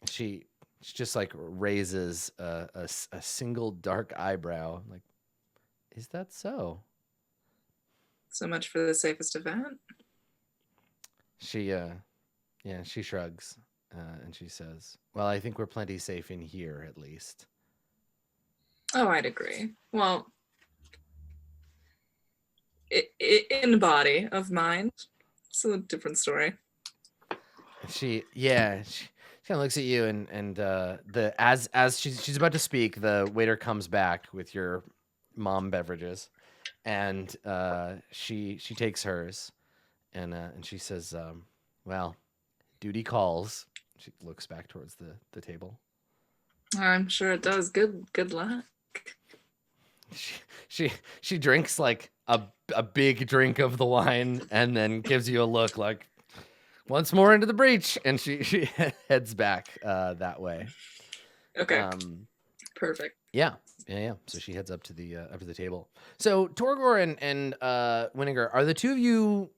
She just like raises a single dark eyebrow, like, is that so? So much for the safest event. She shrugs, and she says, well, I think we're plenty safe in here, at least. Oh, I'd agree. Well, in body of mind, it's a different story. She kind of looks at you, and as she's about to speak, the waiter comes back with your mom beverages, and she takes hers, and she says, well, duty calls. She looks back towards the table. I'm sure it does. Good luck. She drinks like a big drink of the wine, and then gives you a look like, once more into the breach, and she heads back that way. Okay. Perfect. Yeah. So she heads up to the table. So Torgor and Winnegar, are the two of you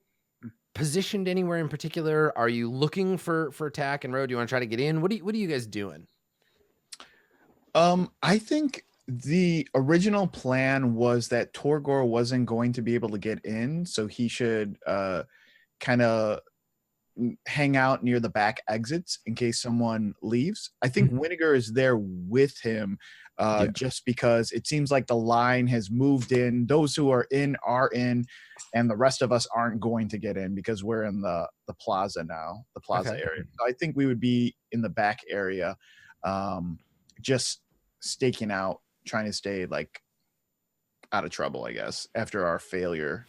positioned anywhere in particular? Are you looking for attack and road? Do you want to try to get in? What are you guys doing? I think the original plan was that Torgor wasn't going to be able to get in, so he should kind of hang out near the back exits in case someone leaves. I think Winnegar is there with him just because it seems like the line has moved in. Those who are in, and the rest of us aren't going to get in because we're in the plaza now, the plaza area. So I think we would be in the back area, just staking out, trying to stay like out of trouble, I guess, after our failure.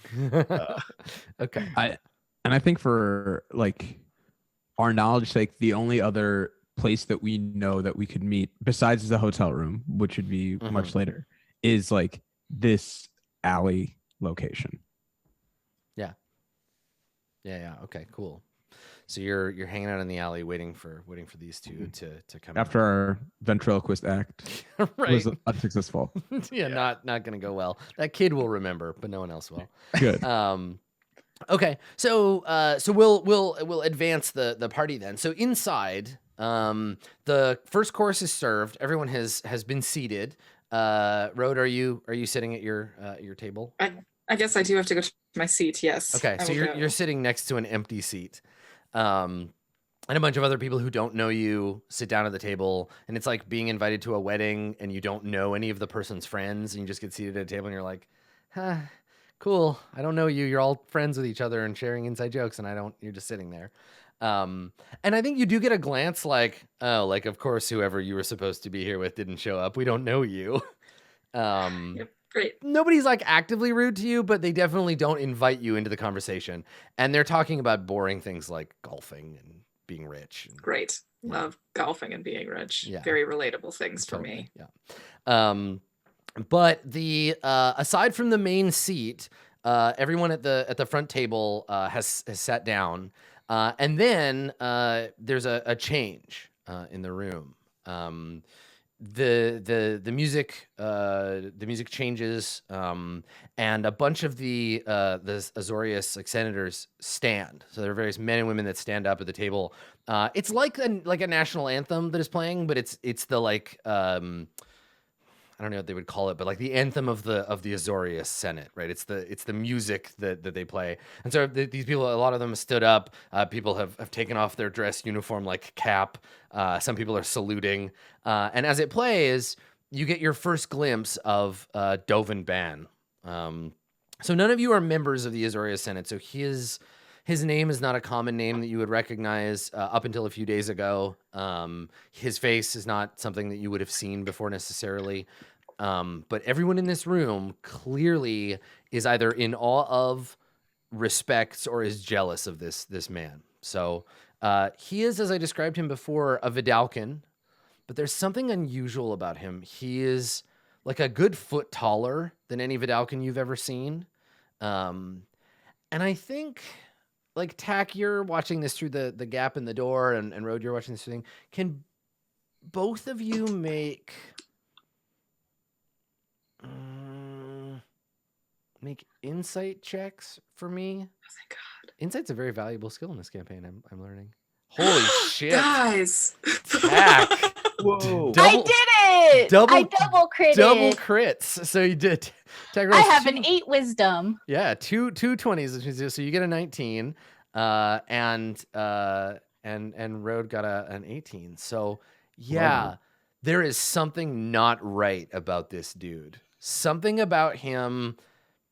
Okay. I think for like our knowledge sake, the only other place that we know that we could meet besides the hotel room, which would be much later, is like this alley location. Yeah. Okay, cool. So you're hanging out in the alley waiting for these two to come after our ventriloquist act was unsuccessful. Yeah, not gonna go well. That kid will remember, but no one else will. Good. Okay, so we'll advance the party then. So inside, the first course is served. Everyone has been seated. Rode, are you sitting at your table? I guess I do have to go to my seat. Yes. Okay, so you're sitting next to an empty seat, and a bunch of other people who don't know you sit down at the table, and it's like being invited to a wedding and you don't know any of the person's friends, and you just get seated at a table and you're like, cool. I don't know you. You're all friends with each other and sharing inside jokes, and you're just sitting there. And I think you do get a glance like, oh, like, of course, whoever you were supposed to be here with didn't show up. We don't know you. Yep, great. Nobody's like actively rude to you, but they definitely don't invite you into the conversation. And they're talking about boring things like golfing and being rich. Great. Love golfing and being rich. Yeah. Very relatable things for me. Yeah. But the aside from the main seat, everyone at the front table has sat down, and then there's a change in the room. The music changes, and a bunch of the Azorius like senators stand. So there are various men and women that stand up at the table. It's like a national anthem that is playing, but it's the like. I don't know what they would call it, but like the anthem of the Azorius Senate, right? It's the music that they play. And so these people, a lot of them stood up. People have taken off their dress uniform like cap. Some people are saluting. And as it plays, you get your first glimpse of Dovin Ban. So none of you are members of the Azorius Senate. So his name is not a common name that you would recognize up until a few days ago. His face is not something that you would have seen before necessarily. But everyone in this room clearly is either in awe of, respects, or is jealous of this man. So he is, as I described him before, a Vidalcan, but there's something unusual about him. He is like a good foot taller than any Vidalcan you've ever seen. And I think... like, Tack, you're watching this through the gap in the door, and Rode, you're watching this thing. Can both of you make insight checks for me? Oh my god! Insight's a very valuable skill in this campaign. I'm learning. Holy shit, guys! Tack! Whoa! I did it! I double critted. Double crits. So you did. Tack I have an 8 wisdom. Yeah, two 20s. So you get a 19, and Rode got an 18. So yeah, wow. There is something not right about this dude. Something about him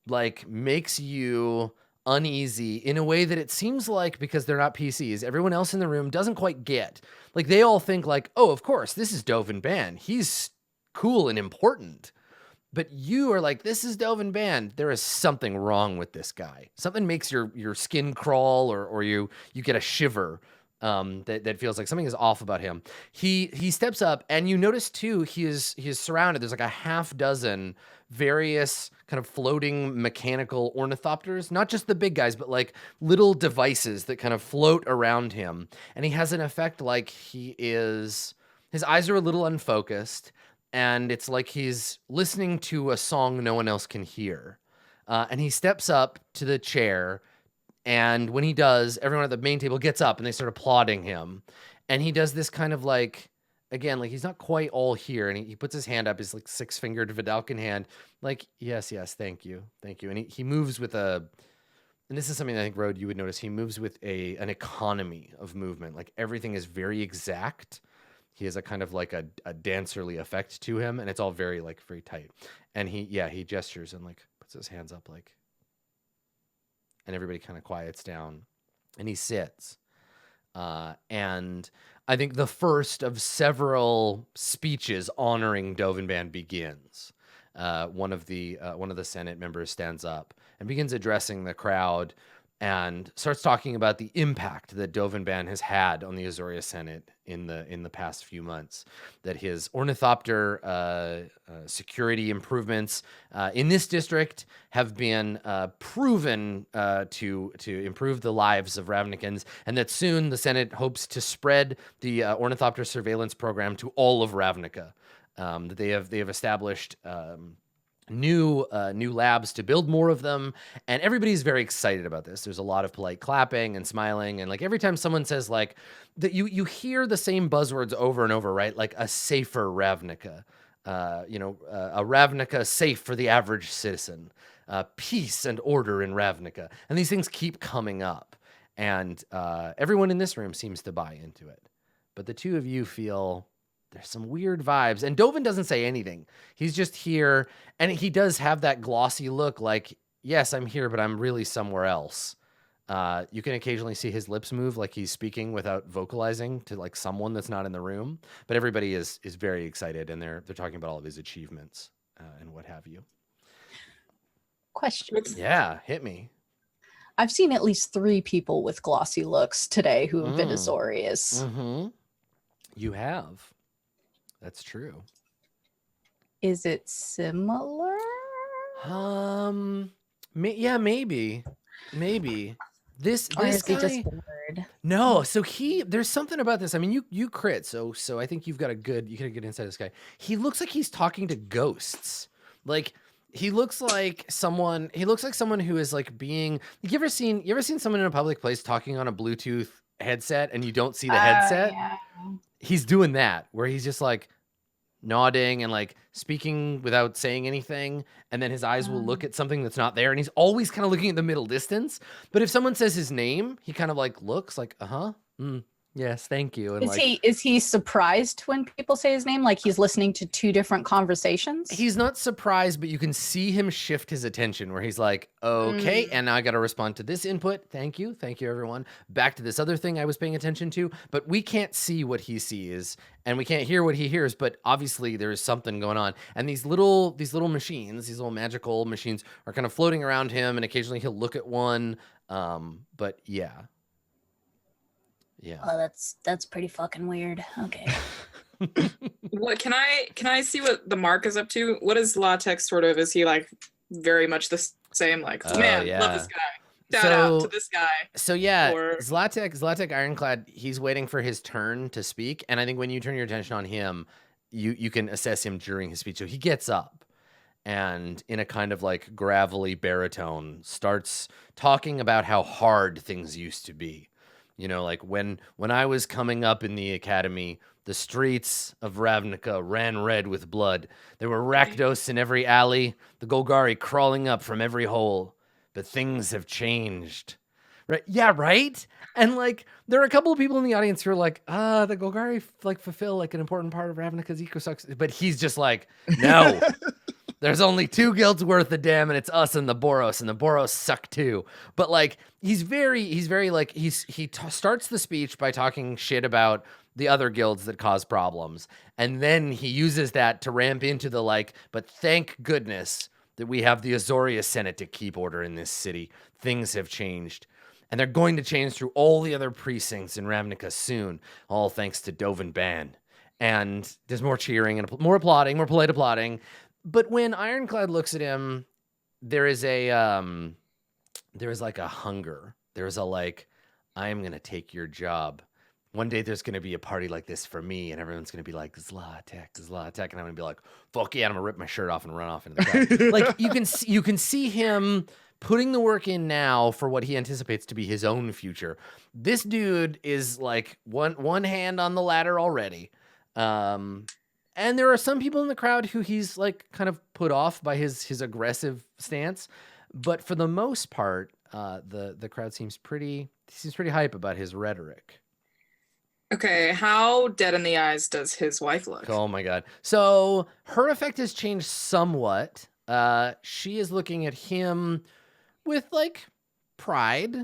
like makes you uneasy in a way that it seems like, because they're not PCs, everyone else in the room doesn't quite get. Like, they all think like, oh, of course, this is Dovin Ban. He's cool and important. But you are like, this is Dovin Ban. There is something wrong with this guy. Something makes your skin crawl, or you get a shiver that feels like something is off about him. He steps up, and you notice too he is surrounded. There's like a half dozen various kind of floating mechanical ornithopters, not just the big guys, but like little devices that kind of float around him. And he has an effect like his eyes are a little unfocused, and it's like he's listening to a song no one else can hear. And he steps up to the chair, and when he does, everyone at the main table gets up and they start applauding him. And he does this kind of like, again, like he's not quite all here. And he puts his hand up, his like 6-fingered Vidalcan hand, like, yes, thank you. And he moves with and this is something I think, Rode, you would notice, he moves with an economy of movement. Like everything is very exact. He has a kind of like a dancerly effect to him, and it's all very tight. And he gestures and like puts his hands up like, and everybody kind of quiets down, and he sits. And I think the first of several speeches honoring Dovinban begins. One of the Senate members stands up and begins addressing the crowd and starts talking about the impact that Dovinban has had on the Azoria Senate in the past few months. That his ornithopter security improvements in this district have been proven to improve the lives of Ravnicans, and that soon the Senate hopes to spread the ornithopter surveillance program to all of Ravnica. That they have established new labs to build more of them, and everybody's very excited about this. There's a lot of polite clapping and smiling, and like every time someone says like that, you hear the same buzzwords over and over, right? Like a safer Ravnica, a Ravnica safe for the average citizen, peace and order in Ravnica, and these things keep coming up, and everyone in this room seems to buy into it, but the two of you feel there's some weird vibes. And Dovin doesn't say anything. He's just here. And he does have that glossy look like, yes, I'm here, but I'm really somewhere else. You can occasionally see his lips move like he's speaking without vocalizing to like someone that's not in the room. But everybody is very excited, and they're talking about all of his achievements and what have you. Question. Yeah, hit me. I've seen at least 3 people with glossy looks today who have been Azorius. Mm-hmm. You have. That's true. Is it similar? Yeah, maybe. This Or is guy, he just bored? No, so there's something about this. I mean, you crit, so I think you get a good insight of this guy. He looks like he's talking to ghosts. Like he looks like someone who is like being, you ever seen someone in a public place talking on a Bluetooth headset and you don't see the headset? Yeah. He's doing that, where he's just like nodding and like speaking without saying anything, and then his eyes will look at something that's not there, and he's always kind of looking at the middle distance. But if someone says his name, he kind of like looks like, yes, thank you. And is he surprised when people say his name? Like he's listening to 2 different conversations? He's not surprised, but you can see him shift his attention where he's like, okay, and now I got to respond to this input. Thank you, everyone. Back to this other thing I was paying attention to, but we can't see what he sees and we can't hear what he hears, but obviously there is something going on. And these little machines, these little magical machines are kind of floating around him, and occasionally he'll look at one. But yeah. Yeah. Oh, that's pretty fucking weird. Okay. What can I see what the Mark is up to? What is Latex sort of? Is he like very much the same? Like, man, love this guy. Shout out to this guy. So yeah, Zlatek Ironclad, he's waiting for his turn to speak, and I think when you turn your attention on him, you can assess him during his speech. So he gets up and in a kind of like gravelly baritone starts talking about how hard things used to be. You know, like when I was coming up in the academy, the streets of Ravnica ran red with blood. There were Rakdos in every alley, the Golgari crawling up from every hole. But things have changed. Right? Yeah, right? And like there are a couple of people in the audience who are like, the Golgari like fulfill like an important part of Ravnica's ecosystem. But he's just like, no. There's only 2 guilds worth of damn, and it's us and the Boros suck too. But like he's very like he starts the speech by talking shit about the other guilds that cause problems, and then he uses that to ramp into the like, but thank goodness that we have the Azoria Senate to keep order in this city. Things have changed. And they're going to change through all the other precincts in Ravnica soon, all thanks to Dovin Ban. And there's more cheering and more applauding, more polite applauding. But when Ironclad looks at him, there is like a hunger. There's a like, I am going to take your job. One day there's going to be a party like this for me, and everyone's going to be like, Zlatek. And I'm going to be like, fuck yeah, and I'm going to rip my shirt off and run off into the crowd. Like, you can see him putting the work in now for what he anticipates to be his own future. This dude is like one hand on the ladder already. And there are some people in the crowd who he's like kind of put off by his aggressive stance. But for the most part, the crowd seems pretty hype about his rhetoric. Okay, how dead in the eyes does his wife look? Oh my god. So her effect has changed somewhat. She is looking at him with like pride,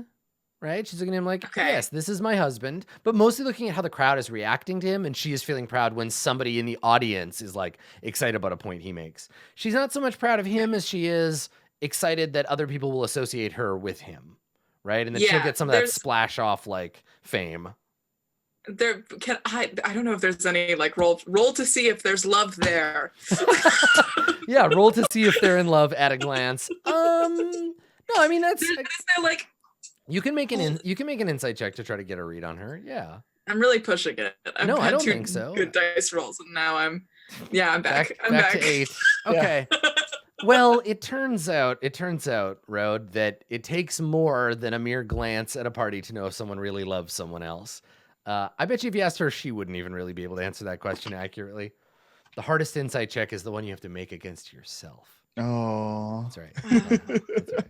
right? She's looking at him like, yes, this is my husband, but mostly looking at how the crowd is reacting to him, and she is feeling proud when somebody in the audience is like excited about a point he makes. She's not so much proud of him as she is excited that other people will associate her with him, right? And then she'll get some of that splash off like fame. I don't know if there's any like roll to see if there's love there. Yeah, roll to see if they're in love at a glance. No, I mean that's like you can make an insight check to try to get a read on her. Yeah, I'm really pushing it. I don't think so. Good dice rolls, and now I'm back. I'm back to 8. Okay. Well, it turns out, Rode, that it takes more than a mere glance at a party to know if someone really loves someone else. I bet you if you asked her, she wouldn't even really be able to answer that question accurately. The hardest insight check is the one you have to make against yourself. Oh, that's right. That's right.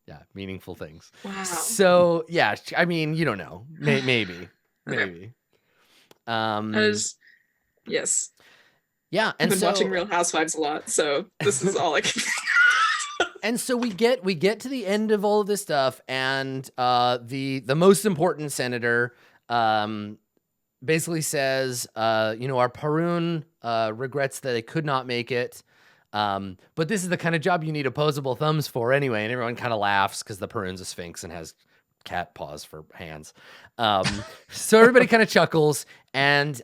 Yeah, meaningful things. Wow. So yeah, I mean, you don't know. Maybe. Yes. Yeah, and I've been watching Real Housewives a lot, so this is all I can. And so we get to the end of all of this stuff, and the most important senator basically says, our Parun regrets that they could not make it, but this is the kind of job you need opposable thumbs for anyway. And everyone kind of laughs because the Parun's a sphinx and has cat paws for hands. So everybody kind of chuckles, and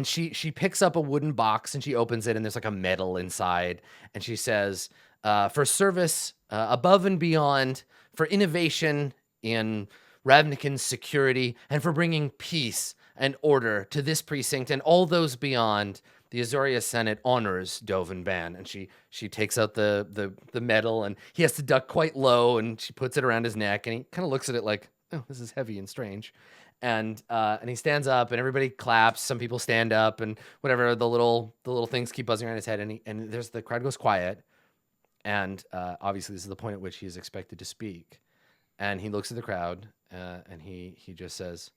she picks up a wooden box and she opens it, and there's like a medal inside, and she says, for service above and beyond, for innovation in Ravnican security, and for bringing peace and order to this precinct and all those beyond, the Azoria Senate honors Dovin Ban. And she takes out the medal, and he has to duck quite low, and she puts it around his neck, and he kind of looks at it like, oh, this is heavy and strange. And he stands up, and everybody claps. Some people stand up, and whatever, the little things keep buzzing around his head, and the crowd goes quiet. And obviously this is the point at which he is expected to speak. And he looks at the crowd, and he just says,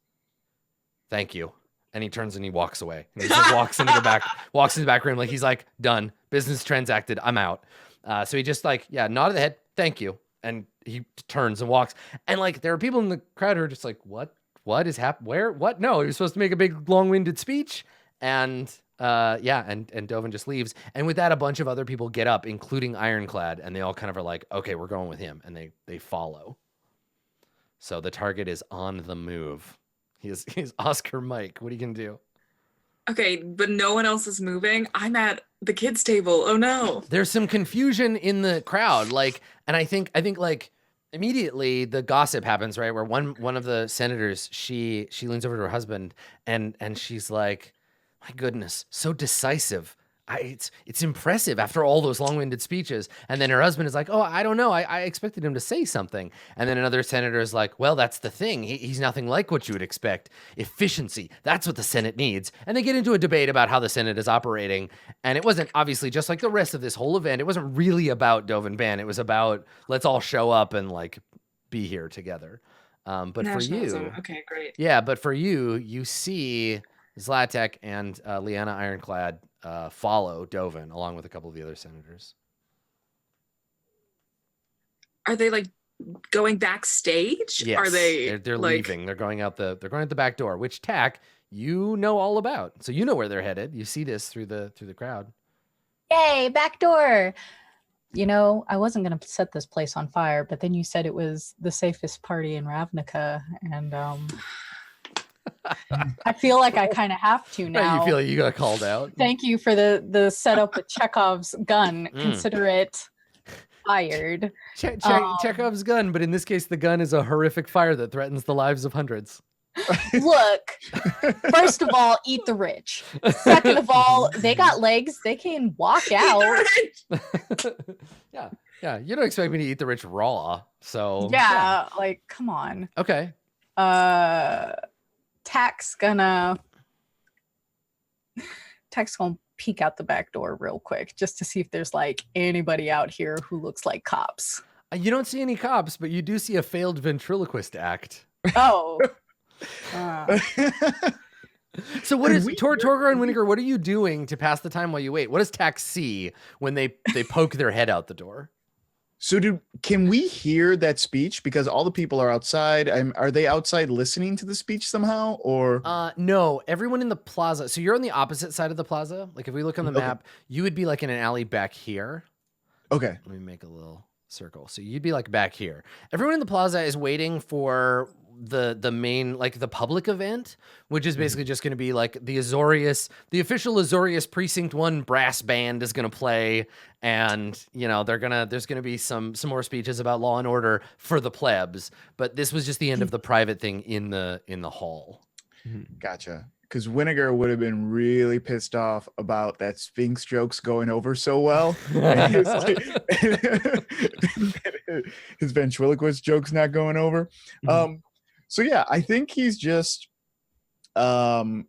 "Thank you." And he turns and he walks away. And he just walks into the back room, like he's like, done, business transacted, I'm out. So he just like, nodded the head, thank you. And he turns and walks. And like, there are people in the crowd who are just like, what is happening? Where? What? No, he was supposed to make a big long-winded speech. And and Dovin just leaves. And with that, a bunch of other people get up, including Ironclad, and they all kind of are like, okay, we're going with him. And they follow. So the target is on the move. He's Oscar Mike. What are you gonna do? Okay, but no one else is moving. I'm at the kids' table. Oh no. There's some confusion in the crowd. And I think like immediately the gossip happens, right? Where one of the senators, she leans over to her husband and she's like, my goodness, so decisive. It's impressive after all those long-winded speeches. And then her husband is like, oh, I don't know. I expected him to say something. And then another senator is like, well, that's the thing. He's nothing like what you would expect. Efficiency. That's what the Senate needs. And they get into a debate about how the Senate is operating. And it wasn't obviously just like the rest of this whole event. It wasn't really about Dovin Ban. It was about let's all show up and like be here together. But Nationalism. For you, okay, great. Yeah, but for you see Zlatek and Liana Ironclad follow Dovin along with a couple of the other senators. Are they like going backstage? Yes, are they're like... leaving. They're going out the back door, which Tack, you know all about. So you know where they're headed. You see this through the crowd. Yay, back door. You know, I wasn't going to set this place on fire, but then you said it was the safest party in Ravnica, and I feel like I kind of have to now. Right, you feel like you got called out. Thank you for the setup with Chekhov's gun. Consider it fired. Chekhov's gun, but in this case, the gun is a horrific fire that threatens the lives of hundreds. Look, first of all, eat the rich. Second of all, they got legs. They can walk out. Yeah. You don't expect me to eat the rich raw, so yeah. Like, come on. Okay. Tack's gonna peek out the back door real quick just to see if there's like anybody out here who looks like cops. You don't see any cops, but you do see a failed ventriloquist act. Oh. So what is Torgor and Winnegar, what are you doing to pass the time while you wait? What does Tack see when they poke their head out the door? So can we hear that speech? Because all the people are outside. Are they outside listening to the speech somehow, or? No, everyone in the plaza. So you're on the opposite side of the plaza. Like if we look on the map, you would be like in an alley back here. Okay. Let me make a little circle. So you'd be like back here. Everyone in the plaza is waiting for the main, like the public event, which is basically just going to be like the official Azorius Precinct 1 brass band is going to play, and you know there's gonna be some more speeches about law and order for the plebs, but this was just the end of the private thing in the hall. Gotcha. Because Winnegar would have been really pissed off about that Sphinx jokes going over so well. And his ventriloquist jokes not going over. So yeah, I think he's just him and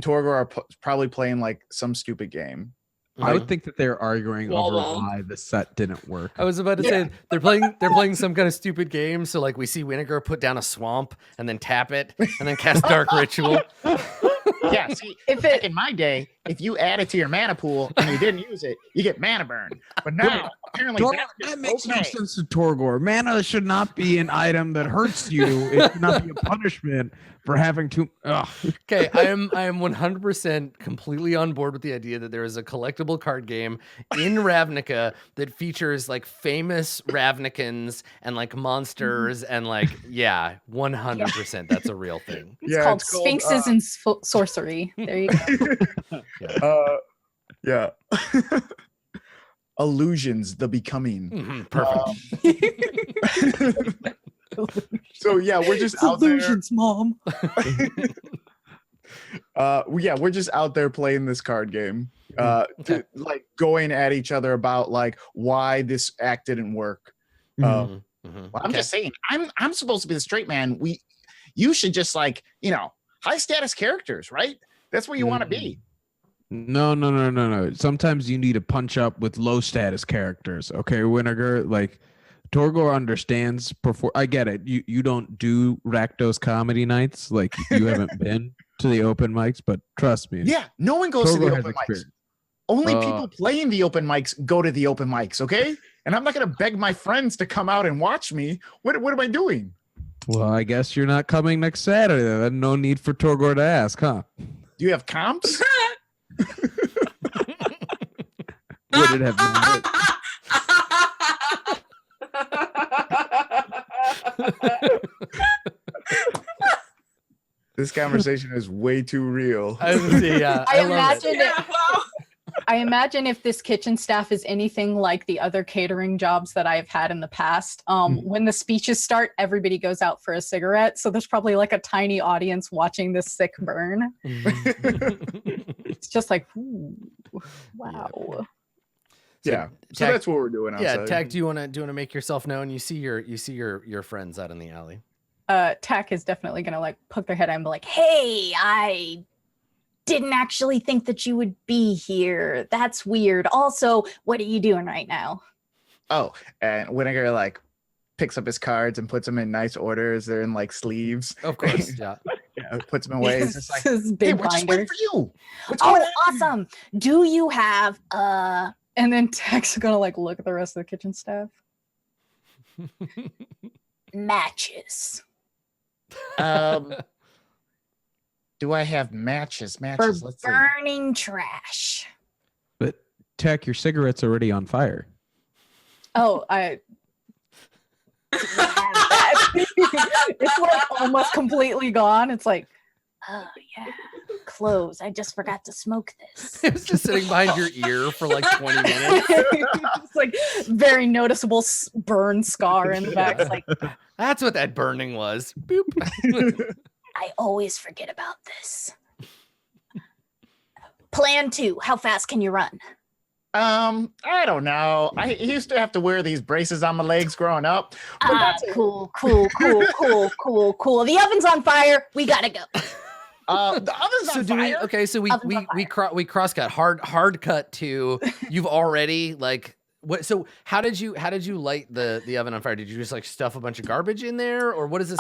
Torgor are probably playing like some stupid game. I would think that they're arguing over why the set didn't work. I was about to say they're playing some kind of stupid game. So like we see Winnegar put down a swamp and then tap it and then cast Dark Ritual. Yeah, see, back in my day, if you add it to your mana pool and you didn't use it, you get mana burn. But now, apparently, that makes no sense to Torgor. Mana should not be an item that hurts you. It should not be a punishment for having to. Okay, I am 100% completely on board with the idea that there is a collectible card game in Ravnica that features like famous Ravnicans and like monsters and like 100% that's a real thing. It's called Sphinxes and Sorcery. There you go. Illusions, the becoming. Perfect. So yeah, we're just out Illusions, Mom. We're just out there playing this card game. Like going at each other about like why this act didn't work. Well, I'm just saying, I'm supposed to be the straight man. You should just like, high status characters, right? That's where you want to be. No. Sometimes you need to punch up with low status characters. Okay, Winnegar, like Torgor understands. I get it. You don't do Rakdos comedy nights. Like you haven't been to the open mics, but trust me. Yeah, no one goes to the open mics. Experience. Only people playing the open mics go to the open mics, okay? And I'm not going to beg my friends to come out and watch me. What am I doing? Well, I guess you're not coming next Saturday. Then no need for Torgor to ask, huh? Do you have comps? Would it have been? This conversation is way too real. I imagine if this kitchen staff is anything like the other catering jobs that I've had in the past, when the speeches start, everybody goes out for a cigarette. So there's probably like a tiny audience watching this sick burn. It's just like, ooh, wow. So that's what we're doing outside. Yeah, Tack, do you want to make yourself known? You see your friends out in the alley. Tack is definitely gonna like poke their head out and be like, "Hey, I didn't actually think that you would be here. That's weird. Also, what are you doing right now?" Oh, and Winnegar like picks up his cards and puts them in nice orders. They're in like sleeves. Of course, yeah. Puts them away. It's just like, hey, we're just waiting for you. Awesome. Do you have And then Tack's gonna like look at the rest of the kitchen staff. matches? Do I have matches? For Let's see. burning trash. But Tech, your cigarette's already on fire. Oh, it's like almost completely gone. It's like, oh yeah, clothes. I just forgot to smoke this. It was just sitting behind your ear for like 20 minutes. It's like very noticeable burn scar in the back. It's like, that's what that burning was. Boop. I always forget about this. Plan 2. How fast can you run? I don't know. I used to have to wear these braces on my legs growing up. Cool. The oven's on fire. We gotta go. The oven's on fire. Okay, so we cross cut hard cut to you've already like what? So how did you light the oven on fire? Did you just like stuff a bunch of garbage in there, or what is this?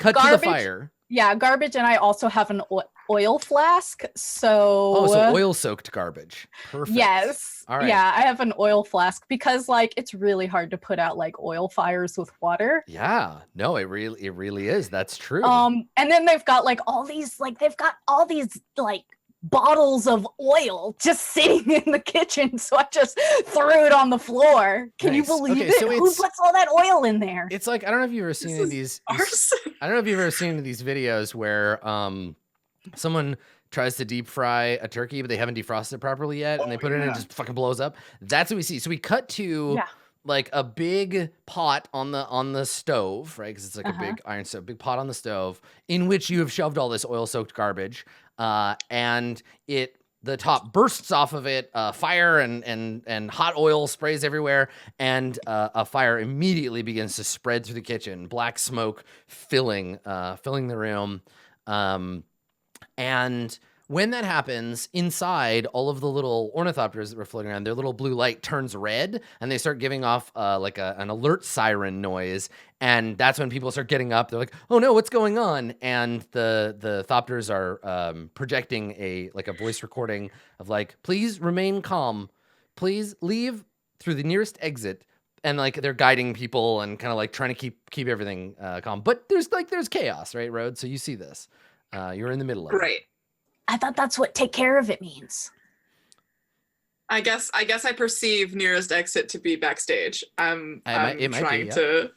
Cut to the fire. Yeah, garbage, and I also have an oil flask. So so oil soaked garbage. Perfect. Yes. All right. Yeah, I have an oil flask because like it's really hard to put out like oil fires with water. Yeah. No, it really is. That's true. And then they've got like all these bottles of oil just sitting in the kitchen, so I just threw it on the floor. Can you believe it? So who puts all that oil in there? It's like I don't know if you've ever seen any of these. I don't know if you've ever seen any of these videos where someone tries to deep fry a turkey, but they haven't defrosted it properly yet, and they put it in and it just fucking blows up. That's what we see. So we cut to like a big pot on the stove, right? Because it's like a big iron stove, big pot on the stove in which you have shoved all this oil-soaked garbage, and the top bursts off of it, fire and hot oil sprays everywhere, and a fire immediately begins to spread through the kitchen, black smoke filling the room. And when that happens, inside, all of the little ornithopters that were floating around, their little blue light turns red, and they start giving off like an alert siren noise. And that's when people start getting up. They're like, "Oh no, what's going on?" And the thopters are projecting a voice recording of like, "Please remain calm. Please leave through the nearest exit." And like they're guiding people and kind of like trying to keep everything calm. But there's chaos, right, Rhodes? So you see this. You're in the middle of it. Right. I thought that's what take care of it means. I guess I perceive nearest exit to be backstage. I'm trying to.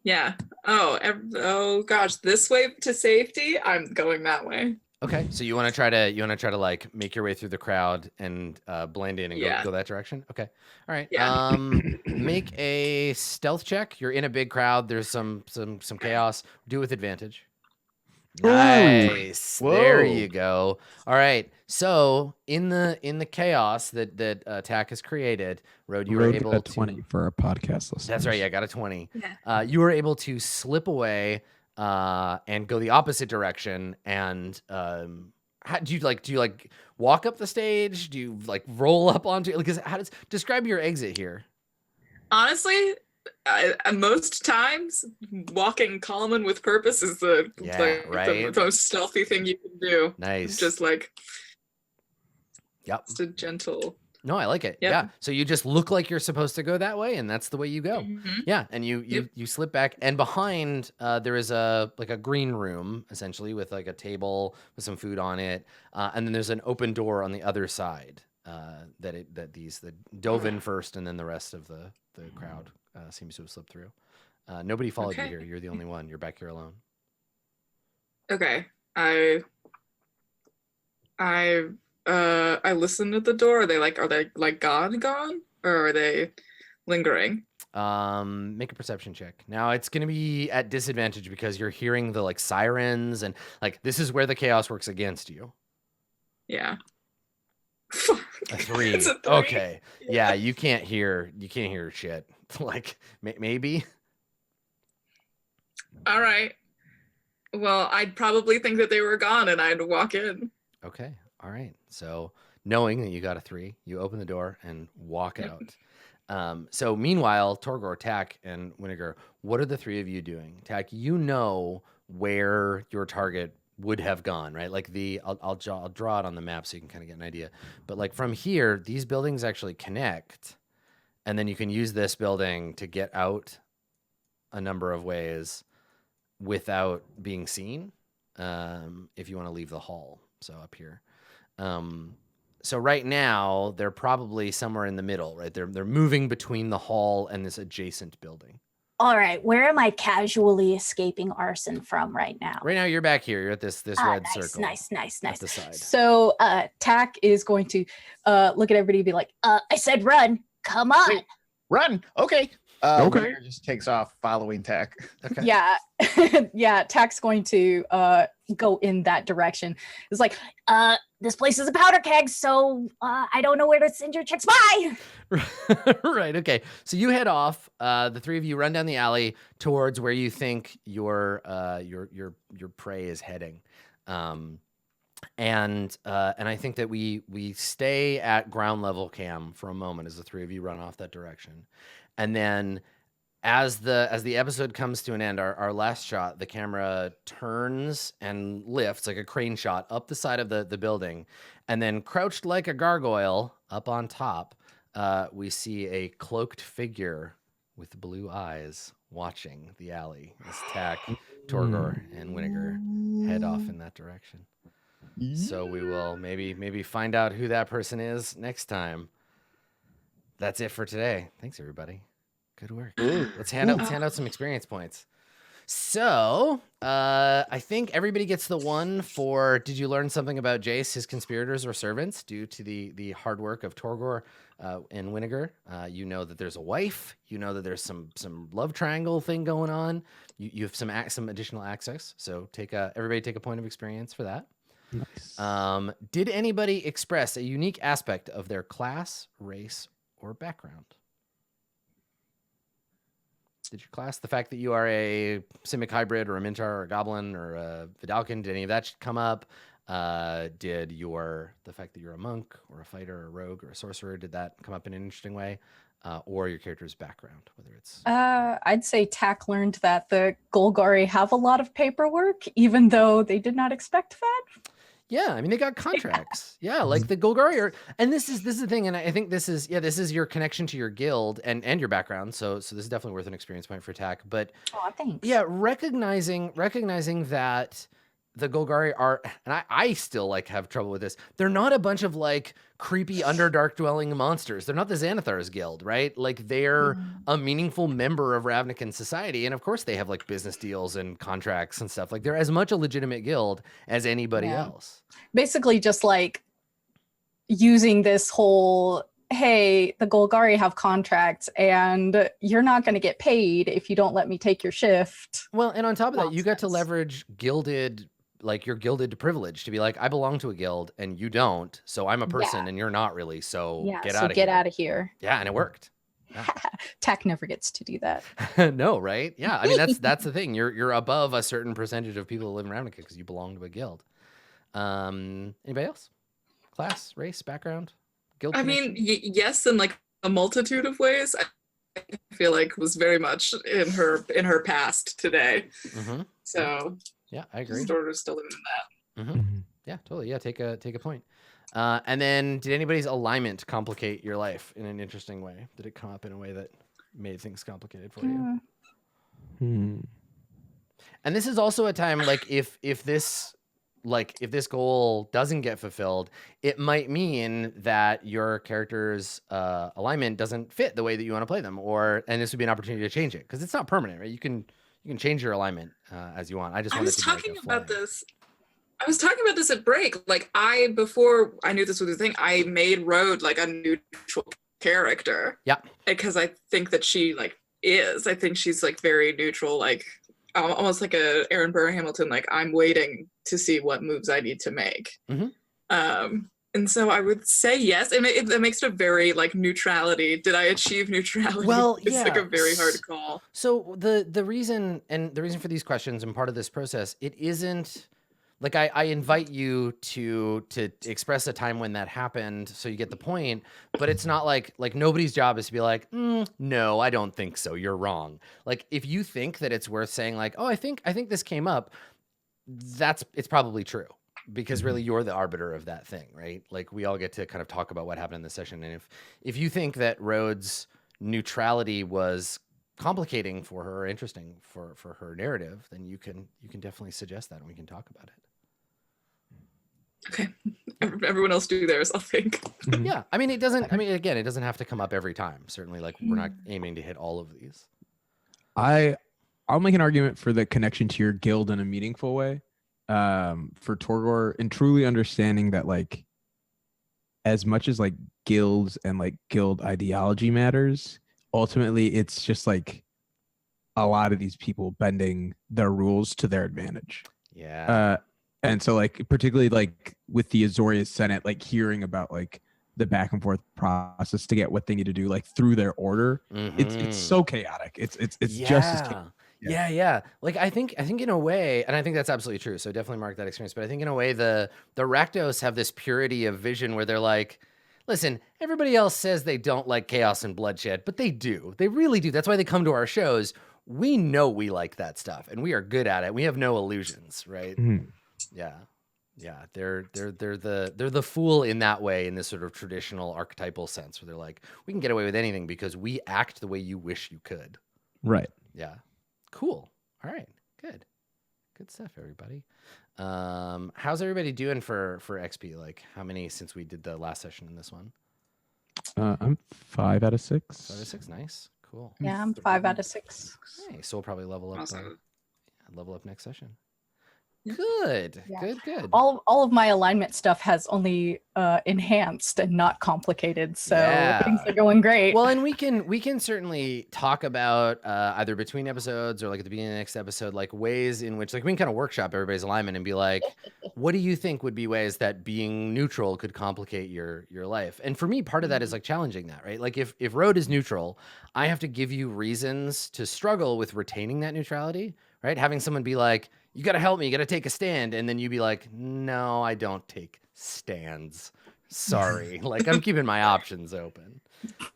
Yeah. Oh gosh, this way to safety. I'm going that way. Okay, so you want to try to like make your way through the crowd and blend in and go that direction. Okay, all right. Yeah. Make a stealth check. You're in a big crowd. There's some chaos. Do it with advantage. Nice. Whoa. There you go. All right. So in the chaos that Attack has created, Road, you were able to 20 for our podcast listeners. That's right. Yeah, I got a 20. Yeah. You were able to slip away and go the opposite direction. And do you walk up the stage? Do you like roll up onto? Because describe your exit here? Honestly, most times walking calm and with purpose is the most stealthy thing you can do. Nice. Just like it's a gentle. No, I like it. Yep. Yeah. So you just look like you're supposed to go that way, and that's the way you go. Mm-hmm. Yeah. And you slip back, and behind there is a green room essentially with like a table with some food on it, and then there's an open door on the other side that dove in first, and then the rest of the crowd seems to have slipped through. Nobody followed you here. You're the only one. You're back here alone. Okay. I listened at the door. Are they gone? Or are they lingering? Make a perception check. Now it's gonna be at disadvantage because you're hearing the like sirens and like this is where the chaos works against you. Yeah. A 3. It's a 3. Okay. Yeah, you can't hear shit. Like maybe. All right. Well, I'd probably think that they were gone and I'd walk in. Okay. All right. So knowing that you got a 3, you open the door and walk out. So meanwhile, Torgor, Tack, and Winnegar, what are the three of you doing? Tack, you know where your target would have gone, right? Like I'll draw it on the map so you can kind of get an idea. But like from here, these buildings actually connect, and then you can use this building to get out a number of ways without being seen. If you want to leave the hall, so up here. So right now they're probably somewhere in the middle, right? They're moving between the hall and this adjacent building. All right, where am I casually escaping arson from right now? Right now you're back here. You're at this red nice, circle. Nice. At the side. So Tack is going to look at everybody and be like, I said run. Come on. Wait, run. Okay. Okay. Just takes off following Tack. Okay. yeah. Yeah, Tack's going to go in that direction. It's like, this place is a powder keg, so I don't know where to send your chicks. Bye. Right. Okay. So you head off. The three of you run down the alley towards where you think your prey is heading. And I think that we stay at ground level cam for a moment as the three of you run off that direction. And then as the episode comes to an end, our last shot, the camera turns and lifts like a crane shot up the side of the building. And then crouched like a gargoyle up on top, we see a cloaked figure with blue eyes watching the alley as Tack, Torgor, and Winnegar head off in that direction. So we will maybe find out who that person is next time. That's it for today. Thanks, everybody. Good work. Let's hand out some experience points. So I think everybody gets the one for did you learn something about Jace, his conspirators or servants, due to the hard work of Torgor and Winnegar. You know that there's a wife. You know that there's some love triangle thing going on. You have some additional access. So everybody take a point of experience for that. Nice. Did anybody express a unique aspect of their class, race, or background? Did your class, the fact that you are a Simic hybrid or a Mintar or a Goblin or a Vidalcan, did any of that come up? Did the fact that you're a monk or a fighter or a rogue or a sorcerer, did that come up in an interesting way? Or your character's background, whether it's... I'd say Tack learned that the Golgari have a lot of paperwork, even though they did not expect that. Yeah, I mean, they got contracts. Yeah, like the Golgari are, and this is the thing, and I think this is your connection to your guild and your background. So this is definitely worth an experience point for Tack. But thanks. Yeah, recognizing that the Golgari are, and I still have trouble with this. They're not a bunch of creepy Underdark dwelling monsters. They're not the Xanathar's guild, right? They're a meaningful member of Ravnican society, and of course they have business deals and contracts and stuff. They're as much a legitimate guild as anybody else. Basically, just using this whole, hey, the Golgari have contracts and you're not going to get paid if you don't let me take your shift. Well, and on top of that, you got to leverage gilded, your gilded privilege to be I belong to a guild and you don't, so I'm a person and you're not really, so get out of here. Yeah, and it worked. Yeah. Tack never gets to do that. No, right? Yeah, I mean, that's the thing. You're above a certain percentage of people who live in Ravnica because you belong to a guild. Anybody else? Class, race, background, guild? I mean, yes, in a multitude of ways. I feel was very much in her past today. Mm-hmm. So yeah, I agree. Sort of still living in that. Mm-hmm. Yeah, totally. Yeah, take a point. And then, did anybody's alignment complicate your life in an interesting way? Did it come up in a way that made things complicated for you? And this is also a time if this goal doesn't get fulfilled, it might mean that your character's alignment doesn't fit the way that you want to play them, and this would be an opportunity to change it because it's not permanent, right? You can change your alignment as you want. I was talking about this at break. Before I knew this was a thing, I made Rode a neutral character. Yeah. Because I think that she is. I think she's very neutral, almost like a Aaron Burr Hamilton. I'm waiting to see what moves I need to make. Mm-hmm. And so I would say yes. It makes it a very neutrality. Did I achieve neutrality? Well, it's yeah. a very hard call. So the reason for these questions and part of this process, it isn't I invite you to express a time when that happened so you get the point, but it's not like nobody's job is to be no, I don't think so, you're wrong. If you think that it's worth saying oh, I think this came up, it's probably true. Because really you're the arbiter of that thing, right? We all get to kind of talk about what happened in the session. And if you think that Rhode's neutrality was complicating for her or interesting for her narrative, then you can definitely suggest that and we can talk about it. Okay. Everyone else do theirs, I'll think. Yeah, I mean, it doesn't. I mean, again, it doesn't have to come up every time. Certainly, like we're not aiming to hit all of these. I'll make an argument for the connection to your guild in a meaningful way. For Torgor, and truly understanding that, like, as much as like guilds and like guild ideology matters, ultimately it's just like a lot of these people bending their rules to their advantage. Yeah. And so, like, particularly like with the Azorius Senate, like hearing about like the back and forth process to get what they need to do, like through their order, it's so chaotic. It's just as chaotic. Yeah. Like I think in a way, and I think that's absolutely true. So definitely mark that experience. But I think in a way, the Rakdos have this purity of vision where they're like, listen, everybody else says they don't like chaos and bloodshed, but they do. They really do. That's why they come to our shows. We know we like that stuff, and we are good at it. We have no illusions, right? Yeah. They're the fool in that way, in this sort of traditional archetypal sense, where they're like, we can get away with anything because we act the way you wish you could. Right. Yeah. Cool. All right. Good stuff, everybody. How's everybody doing for XP? Like, how many since we did the last session in this one? I'm 5 out of 6. 5 out of 6. Nice. Cool. Yeah, I'm 5 out of 6. Nice. So we'll probably level up. Awesome. Level up next session. Yeah. Good. Yeah. Good. All of my alignment stuff has only enhanced and not complicated, so things are going great. Well, and we can certainly talk about either between episodes or like at the beginning of the next episode, like ways in which, like, we can kind of workshop everybody's alignment and be like, what do you think would be ways that being neutral could complicate your life? And for me, part of that is like challenging that, right? Like if road is neutral, I have to give you reasons to struggle with retaining that neutrality, right? Having someone be like, you got to help me, you got to take a stand. And then you be like, no, I don't take stands. Sorry. Like, I'm keeping my options open.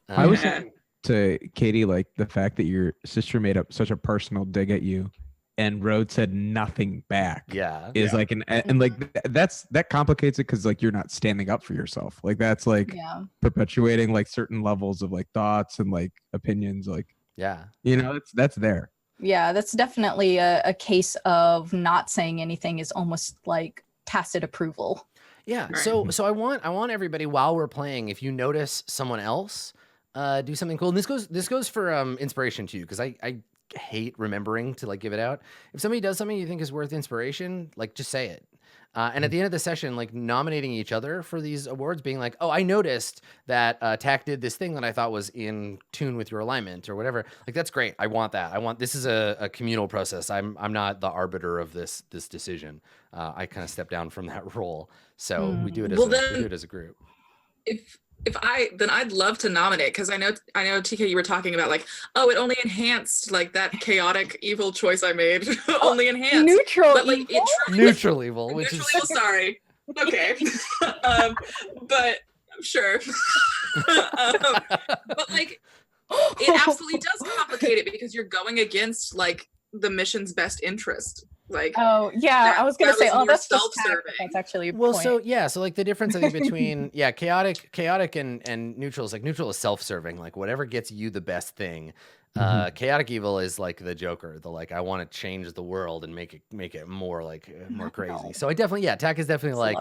I was saying to Katie, like, the fact that your sister made up such a personal dig at you and Rode said nothing back. Is like, and like, that complicates it because, like, you're not standing up for yourself. Like, that's like perpetuating like certain levels of like thoughts and like opinions. Like, you know, that's there. Yeah, that's definitely a case of not saying anything is almost like tacit approval. Yeah. So I want everybody, while we're playing, if you notice someone else do something cool, and this goes for inspiration too, because I hate remembering to like give it out. If somebody does something you think is worth inspiration, like, just say it. And at the end of the session, like, nominating each other for these awards, being like, oh, I noticed that TAC did this thing that I thought was in tune with your alignment or whatever. Like, that's great. I want that. This is a communal process. I'm not the arbiter of this decision. I kind of step down from that role. So we do it as a group. Then I'd love to nominate, because I know TK, you were talking about like, oh, it only enhanced, like, that chaotic evil choice I made only enhanced neutral but like evil? Neutral evil, which neutral is evil, sorry. Okay. But sure. But like, it absolutely does complicate it, because you're going against like the mission's best interest. Like, oh yeah, I was gonna say, that's just self-serving. That's actually a well, point. so like the difference I think between chaotic and neutral is like, neutral is self-serving, like whatever gets you the best thing. Chaotic evil is like the Joker, the like, I want to change the world and make it more like more crazy. So I definitely TAC is definitely like,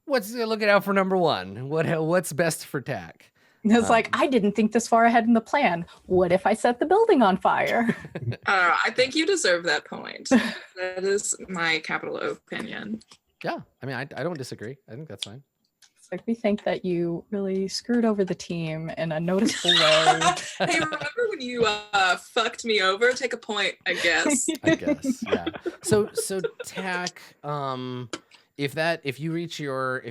what's looking out for number one? What's best for TAC? It's like, I didn't think this far ahead in the plan. What if I set the building on fire? I think you deserve that point. That is my capital O opinion. Yeah, I mean, I don't disagree. I think that's fine. It's like, we think that you really screwed over the team in a noticeable way. Hey, remember when you fucked me over? Take a point, I guess. Yeah. So TAC, if you reach your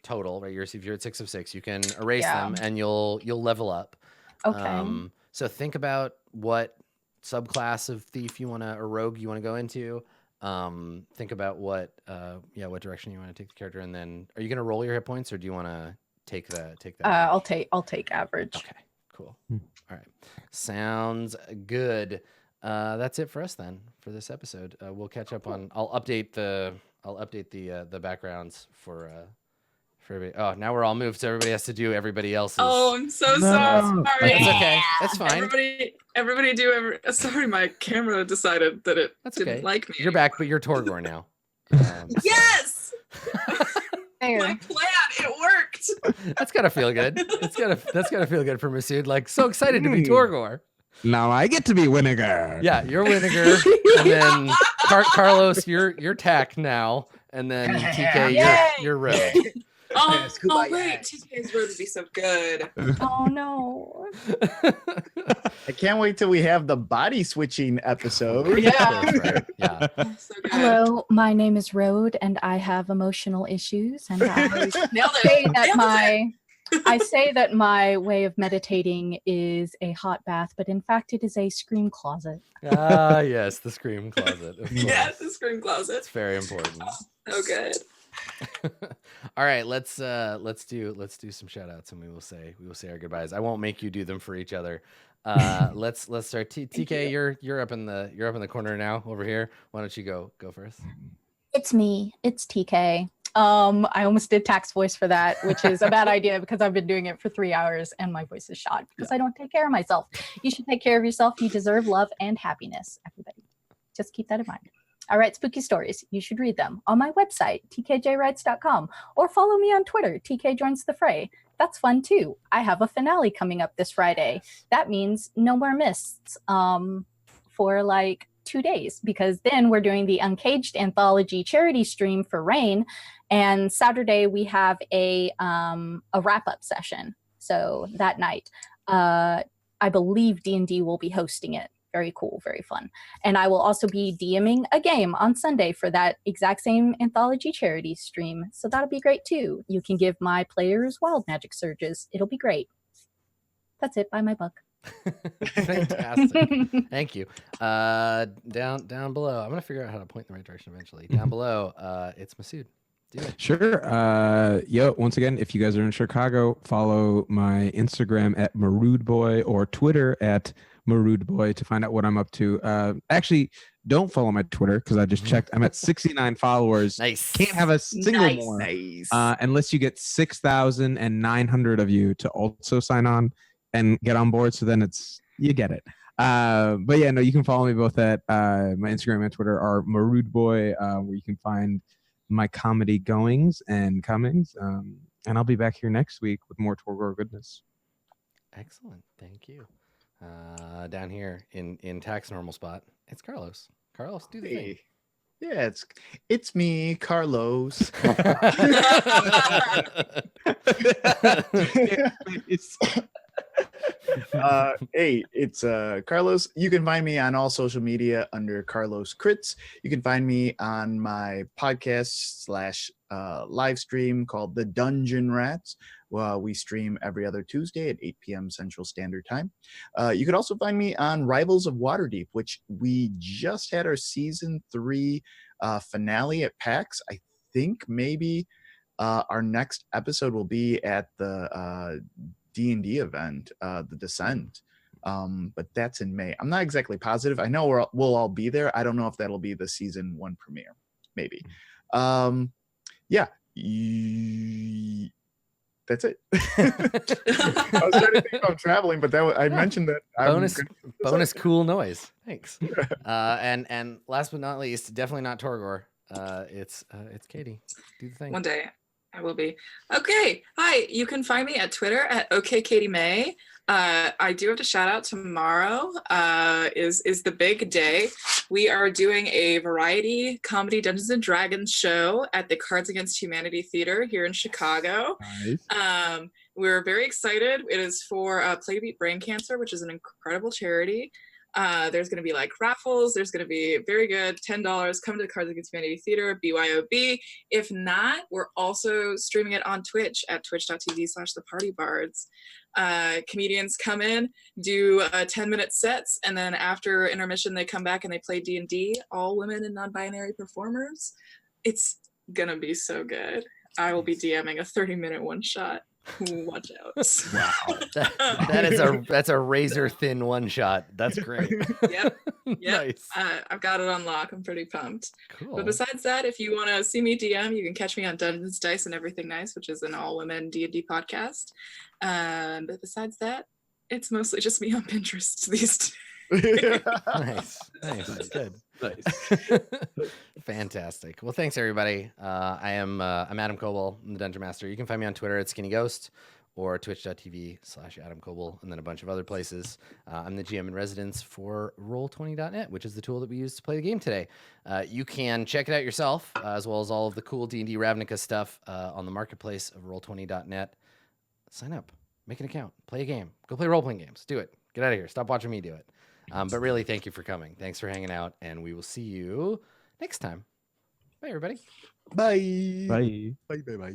total, right? If you're at 6 of 6, you can erase them and you'll level up. Okay. So think about what subclass of thief you want to, or rogue you want to go into. Think about what direction you want to take the character, and then are you going to roll your hit points, or do you want to take that? I'll take average. Okay, cool. All right, sounds good. That's it for us then for this episode. We'll catch up on. I'll update the backgrounds for everybody. Oh, now we're all moved, so everybody has to do everybody else's. Oh, I'm so sorry. That's okay. That's fine. Everybody do. Sorry, my camera decided that it didn't like me. You're back, but you're Torgor now. Yes. There. My plan, it worked. That's gotta feel good. That's gotta feel good for Masood. Like so excited to be Torgor. Now I get to be Winnegar. Yeah, you're Winnegar, and then Carlos, you're Tack now, and then TK, you're Road. Oh, wait, TK's Road would be so good. Oh no. I can't wait till we have the body switching episode. Yeah. Right. Yeah. So good. Hello, my name is Road, and I have emotional issues, and I Nailed say it. that Nailed it. I say that my way of meditating is a hot bath, but in fact it is a scream closet. Ah, yes, the scream closet. Of Yes, course. the screen closet. It's very important. So good. All right, let's do some shout outs and we will say our goodbyes. I won't make you do them for each other. Let's start. TK, you're up in the corner now over here. Why don't you go first? It's me. It's TK. I almost did Tack's voice for that, which is a bad idea because I've been doing it for 3 hours and my voice is shot because I don't take care of myself. You should take care of yourself. You deserve love and happiness, everybody. Just keep that in mind. I write spooky stories. You should read them on my website, tkjwrites.com, or follow me on Twitter, TK Joins the Fray. That's fun too. I have a finale coming up this Friday. That means no more mists for like 2 days, because then we're doing the Uncaged Anthology charity stream for Rain, and Saturday we have a wrap-up session. So that night, I believe D&D will be hosting it. Very cool, very fun. And I will also be DMing a game on Sunday for that exact same anthology charity stream. So that'll be great too. You can give my players wild magic surges. It'll be great. That's it. Buy my book. Fantastic. Thank you. Down below. I'm gonna figure out how to point in the right direction eventually. Down below, it's Masood. Do it. Sure. Once again, if you guys are in Chicago, follow my Instagram at Maroodboy or Twitter at Maroodboy to find out what I'm up to. Actually, don't follow my Twitter because I just checked. I'm at 69 followers. Nice. Can't have a single more. Nice. Unless you get 6,900 of you to also sign on and get on board. So then you get it. But yeah, no, you can follow me both at my Instagram and Twitter are Maroodboy, where you can find my comedy goings and comings. And I'll be back here next week with more Torgor goodness. Excellent. Thank you. Down here in Tack's normal spot, it's Carlos. Carlos, do the thing. Yeah, it's me, Carlos. Hey, it's Carlos. You can find me on all social media under Carlos Crits. You can find me on my podcast / live stream called The Dungeon Rats. We stream every other Tuesday at 8 p.m. Central Standard Time. You can also find me on Rivals of Waterdeep, which we just had our season 3 finale at PAX. I think maybe our next episode will be at the D&D event, The Descent. But that's in May. I'm not exactly positive. I know we'll all be there. I don't know if that'll be the season 1 premiere. Maybe. Yeah. That's it. I was trying to think about traveling, but I mentioned that. Bonus cool noise. Thanks. And last but not least, definitely not Torgor. It's Katie. Do the thing. One day I will be. Okay. Hi. You can find me at Twitter at OKKatieMay. I do have to shout out tomorrow is the big day. We are doing a variety comedy Dungeons and Dragons show at the Cards Against Humanity Theater here in Chicago. Nice. We're very excited. It is for Play to Beat Brain Cancer, which is an incredible charity. There's going to be like raffles. There's going to be very good $10. Come to the Cards Against Humanity Theater, BYOB. If not, we're also streaming it on Twitch at twitch.tv/thepartybards. Comedians come in, do 10-minute sets, and then after intermission, they come back and they play D&D, all women and non-binary performers. It's going to be so good. I will be DMing a 30-minute one-shot. Watch out. Wow. That's a razor thin one shot. That's great. Yep. Nice. I've got it on lock. I'm pretty pumped. Cool. But besides that, if you want to see me DM, you can catch me on Dungeons, Dice, and Everything Nice, which is an all-women D&D podcast. But besides that, it's mostly just me on Pinterest these days. Nice. Good. Nice. Fantastic. Well, thanks everybody. I'm Adam Coble. I'm the Dungeon Master. You can find me on Twitter at Skinny Ghost or twitch.tv/Adam Coble, and then a bunch of other places. I'm the GM in residence for Roll20.net, which is the tool that we use to play the game today. You can check it out yourself, as well as all of the cool D&D Ravnica stuff on the marketplace of Roll20.net. Sign up, make an account, play a game, go play role-playing games. Do it. Get out of here. Stop watching me do it. But really, thank you for coming. Thanks for hanging out, and we will see you next time. Bye, everybody. Bye. Bye. Bye. Bye. Bye.